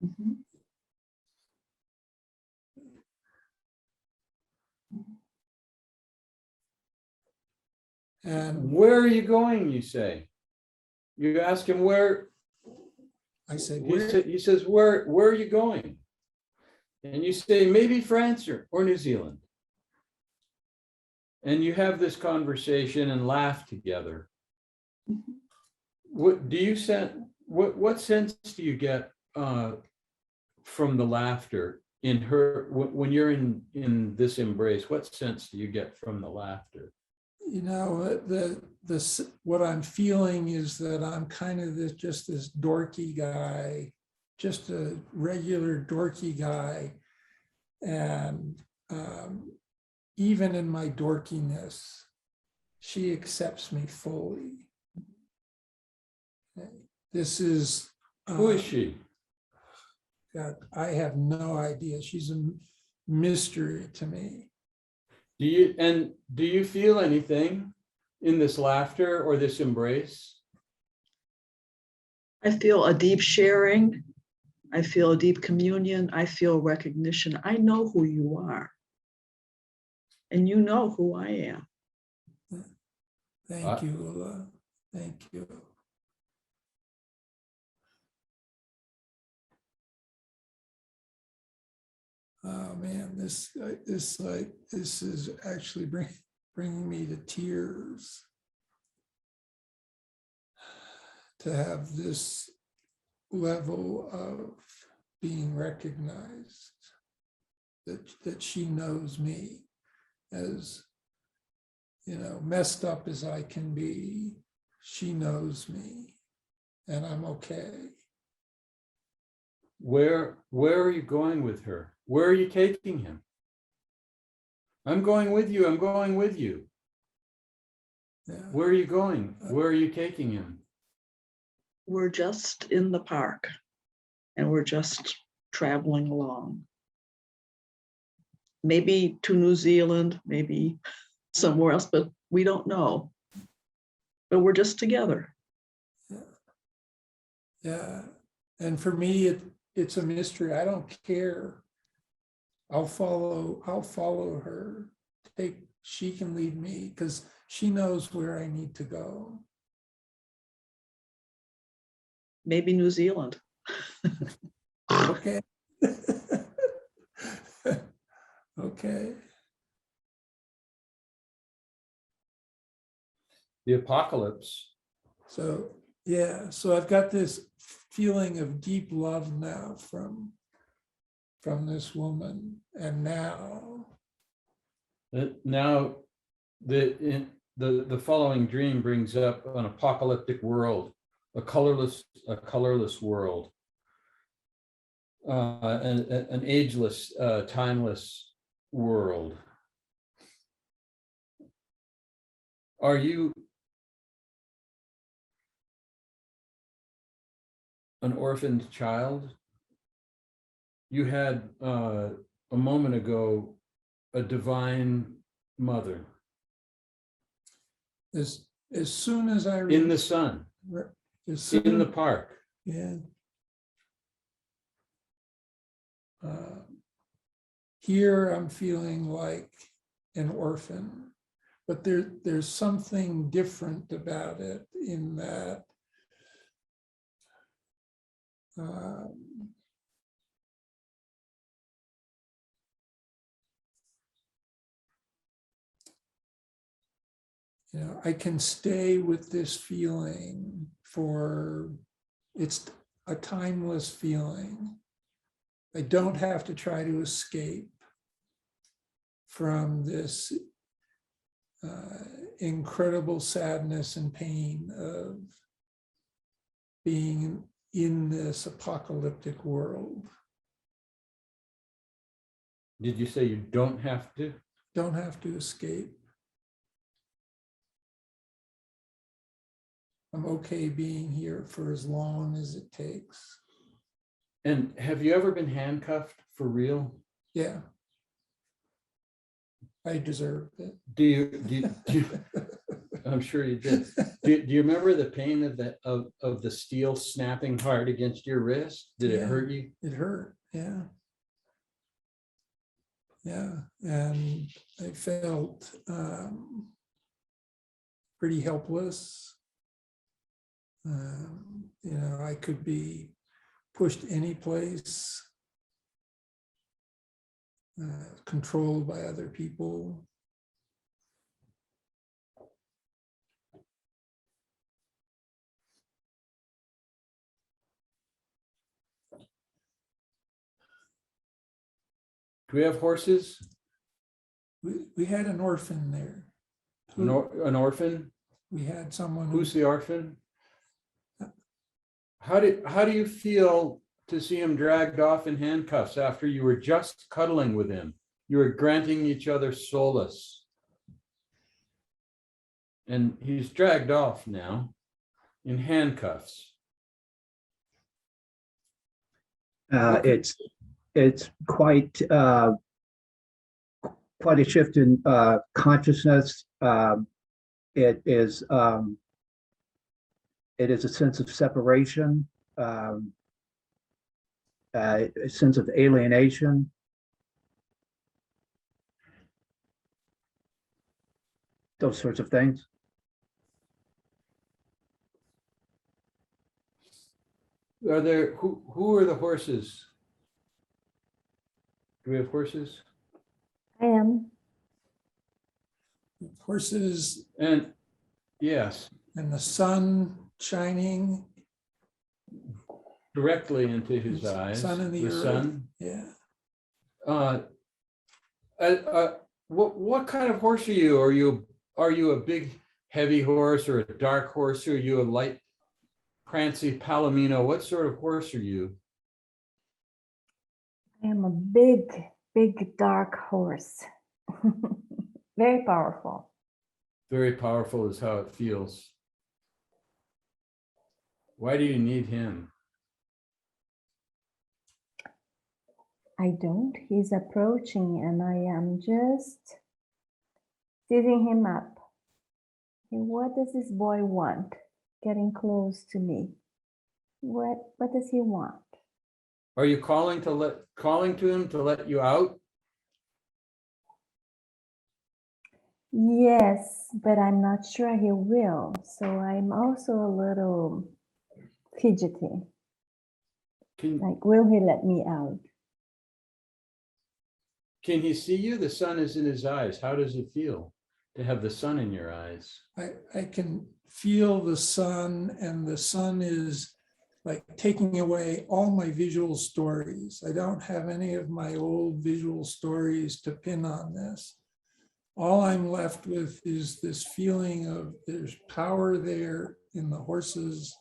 Mhm. And Where are you going? You say. You ask him where. I said, He says, where are you going? And you say, maybe France or New Zealand. And you have this conversation and laugh together. What do you sense? What sense do you get from the laughter in her when you're in this embrace? What sense do you get from the laughter? you know, what I'm feeling is that I'm kind of just this dorky guy, just a regular dorky guy. And even in my dorkiness, she accepts me fully. This is Who is she? God, I have no idea. She's a mystery to me. Do you feel anything in this laughter or this embrace? I feel a deep sharing. I feel a deep communion. I feel recognition. I know who you are. And you know who I am. Thank you, Ulla. Thank you. Oh man, this is actually bringing me to tears. To have this level of being recognized, that she knows me as, you know, messed up as I can be, she knows me and I'm okay. Where are you going with her? Where are you taking him? I'm going with you. I'm going with you. Yeah. Where are you going? Where are you taking him? We're just in the park and we're just traveling along. Maybe to New Zealand, maybe somewhere else, but we don't know. But we're just together. Yeah. And for me, it's a mystery. I don't care. I'll follow her. She can lead me because she knows where I need to go. Maybe New Zealand. Okay. Okay. The apocalypse. So yeah, so I've got this feeling of deep love now from this woman, and now The following dream brings up an apocalyptic world, a colorless world, an ageless, timeless world. Are you an orphaned child? You had a moment ago a divine mother as soon as I in the sun, in the park. Yeah. Here I'm feeling like an orphan, but there's something different about it in that you know, I can stay with this feeling it's a timeless feeling. I don't have to try to escape from this incredible sadness and pain of being in this apocalyptic world. Did you say you don't have to? Don't have to escape. I'm okay being here for as long as it takes. And have you ever been handcuffed for real? Yeah. I deserved it. Do you I'm sure you did. Do you remember the pain of the steel snapping hard against your wrist? Did it hurt you? It hurt, yeah. Yeah, and I felt pretty helpless. I could be pushed any place, controlled by other people. Do we have horses? We had an orphan there. An orphan? We had someone Who's the orphan? How do you feel to see him dragged off in handcuffs after you were just cuddling with him? You were granting each other solace. And he's dragged off now in handcuffs. It's quite a shift in consciousness. It is a sense of separation, a sense of alienation. Those sorts of things. Are there who are the horses? Do we have horses? I am. horses And yes, and the sun shining. directly into his eyes. Sun and the earth. sun. Yeah. What kind of horse are you? Are you a big heavy horse or a dark horse? Or are you a light prancy palomino? What sort of horse are you? I am a big dark horse. Very powerful. Very powerful is how it feels. Why do you need him? I don't. He's approaching and I am just sizing him up. Okay, what does this boy want? Getting close to me. What does he want? Are you calling to him to let you out? Yes, but I'm not sure he will. So I'm also a little fidgety. Like, will he let me out? Can he see you? The sun is in his eyes. How does it feel to have the sun in your eyes? I can feel the sun, and the sun is like taking away all my visual stories. I don't have any of my old visual stories to pin on this. All I'm left with is this feeling of there's power there in the horses,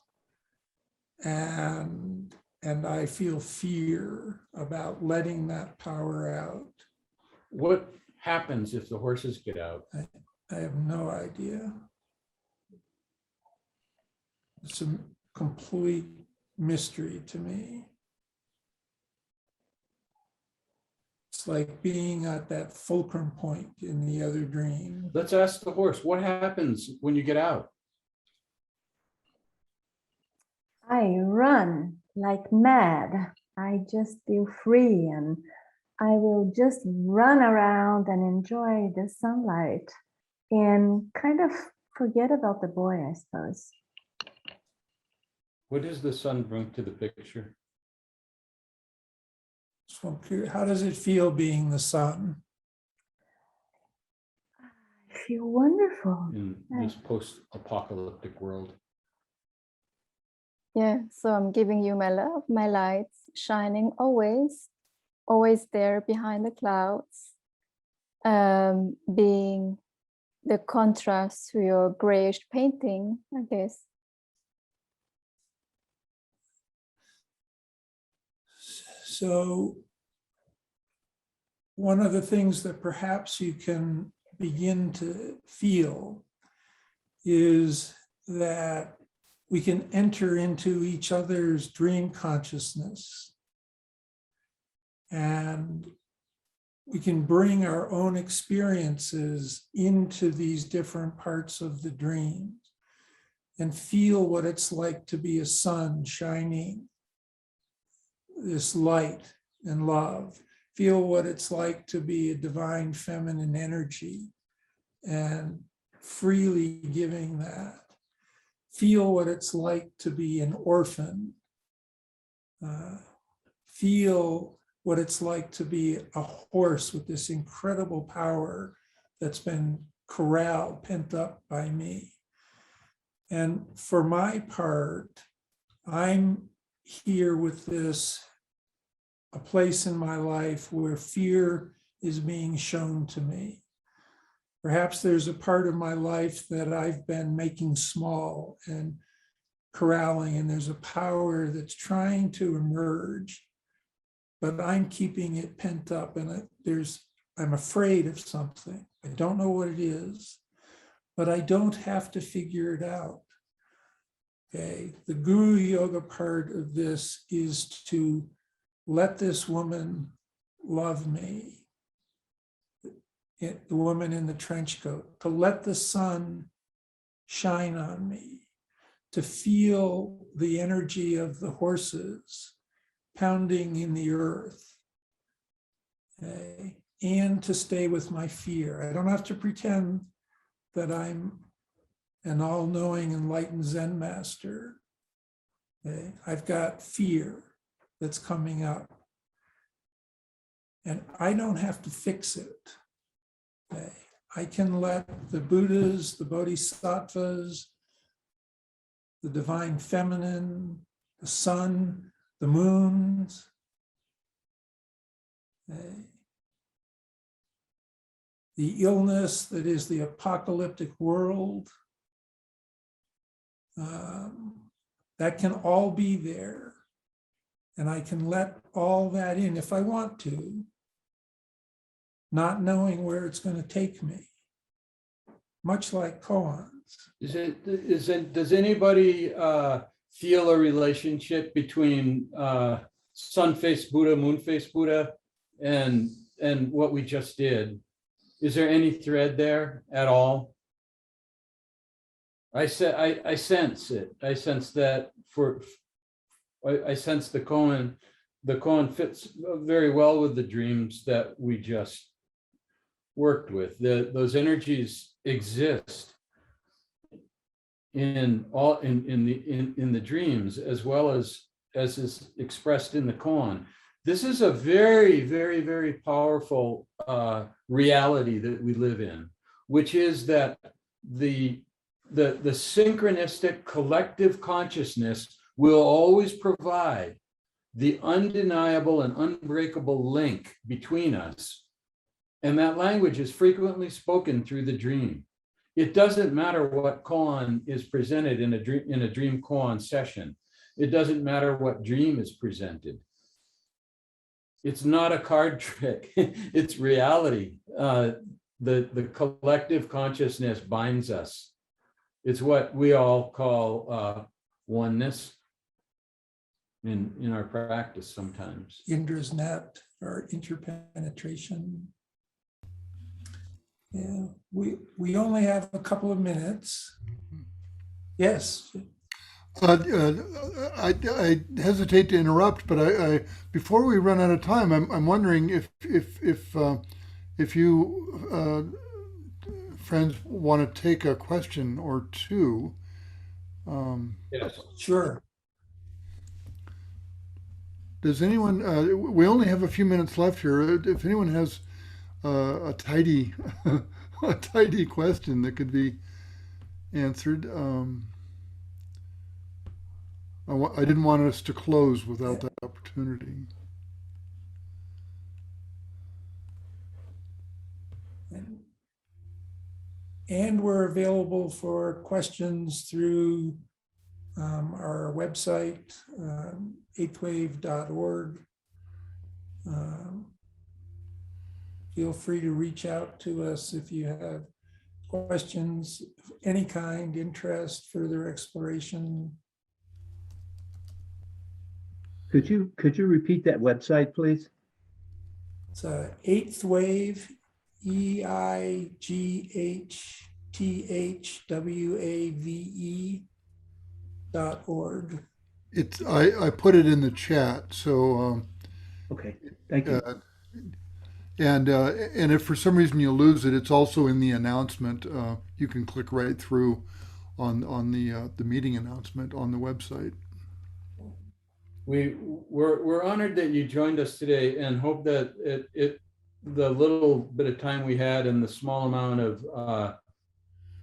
and I feel fear about letting that power out. What happens if the horses get out? I have no idea. It's a complete mystery to me. It's like being at that fulcrum point in the other dream. Let's ask the horse, what happens when you get out? I run like mad. I just feel free and I will just run around and enjoy the sunlight and kind of forget about the boy, I suppose. What does the sun bring to the picture? So I'm curious, how does it feel being the sun? I feel wonderful. In this post-apocalyptic world? Yeah, so I'm giving you my love, my lights shining always there behind the clouds, being the contrast to your grayish painting, I guess. So one of the things that perhaps you can begin to feel is that we can enter into each other's dream consciousness, and we can bring our own experiences into these different parts of the dream and feel what it's like to be a sun shining this light and love. Feel what it's like to be a divine feminine energy and freely giving that. Feel what it's like to be an orphan. Feel what it's like to be a horse with this incredible power that's been corralled, pent up by me. And for my part, I'm here with this, a place in my life where fear is being shown to me. Perhaps there's a part of my life that I've been making small and corralling, and there's a power that's trying to emerge, but I'm keeping it pent up, and I'm afraid of something. I don't know what it is, but I don't have to figure it out. Okay, the guru yoga part of this is to let this woman love me, the woman in the trench coat, to let the sun shine on me, to feel the energy of the horses pounding in the earth, okay? And to stay with my fear. I don't have to pretend that I'm an all-knowing enlightened Zen master. Okay? I've got fear that's coming up, and I don't have to fix it. Okay? I can let the Buddhas, the Bodhisattvas, the divine feminine, the sun, the moons, okay, the illness that is the apocalyptic world, that can all be there. And I can let all that in if I want to, not knowing where it's going to take me, much like koans. Does anybody feel a relationship between sun-faced Buddha, moon-faced Buddha, and what we just did? Is there any thread there at all? I sense it. I sense that I sense the koan. The koan fits very well with the dreams that we just worked with. Those energies exist in the dreams, as well as is expressed in the koan. This is a very, very, very powerful reality that we live in, which is that the synchronistic collective consciousness will always provide the undeniable and unbreakable link between us. And that language is frequently spoken through the dream. It doesn't matter what koan is presented in a dream koan session. It doesn't matter what dream is presented. It's not a card trick. It's reality. The collective consciousness binds us. It's what we all call oneness in our practice sometimes. Indra's net or interpenetration. Yeah, we only have a couple of minutes. Yes. I hesitate to interrupt, but I before we run out of time, I'm wondering if you friends want to take a question or two. Yes. Sure. Does anyone? We only have a few minutes left here. If anyone has a tidy a tidy question that could be answered. I didn't want us to close without that opportunity. And we're available for questions through our website, eighthwave.org. Feel free to reach out to us if you have questions of any kind, interest, further exploration. Could you repeat that website, please? It's Eighth Wave, EIGHTHWAVE.org. I put it in the chat, so Okay, thank you. And if for some reason you lose it, it's also in the announcement. You can click right through on the meeting announcement on the website. We're honored that you joined us today, and hope that the little bit of time we had and the small amount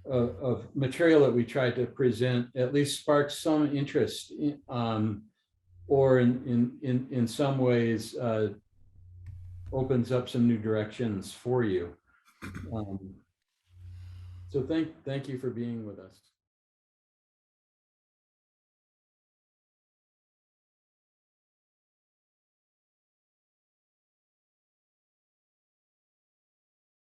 of material that we tried to present at least sparks some interest, or in some ways opens up some new directions for you. So thank you for being with us.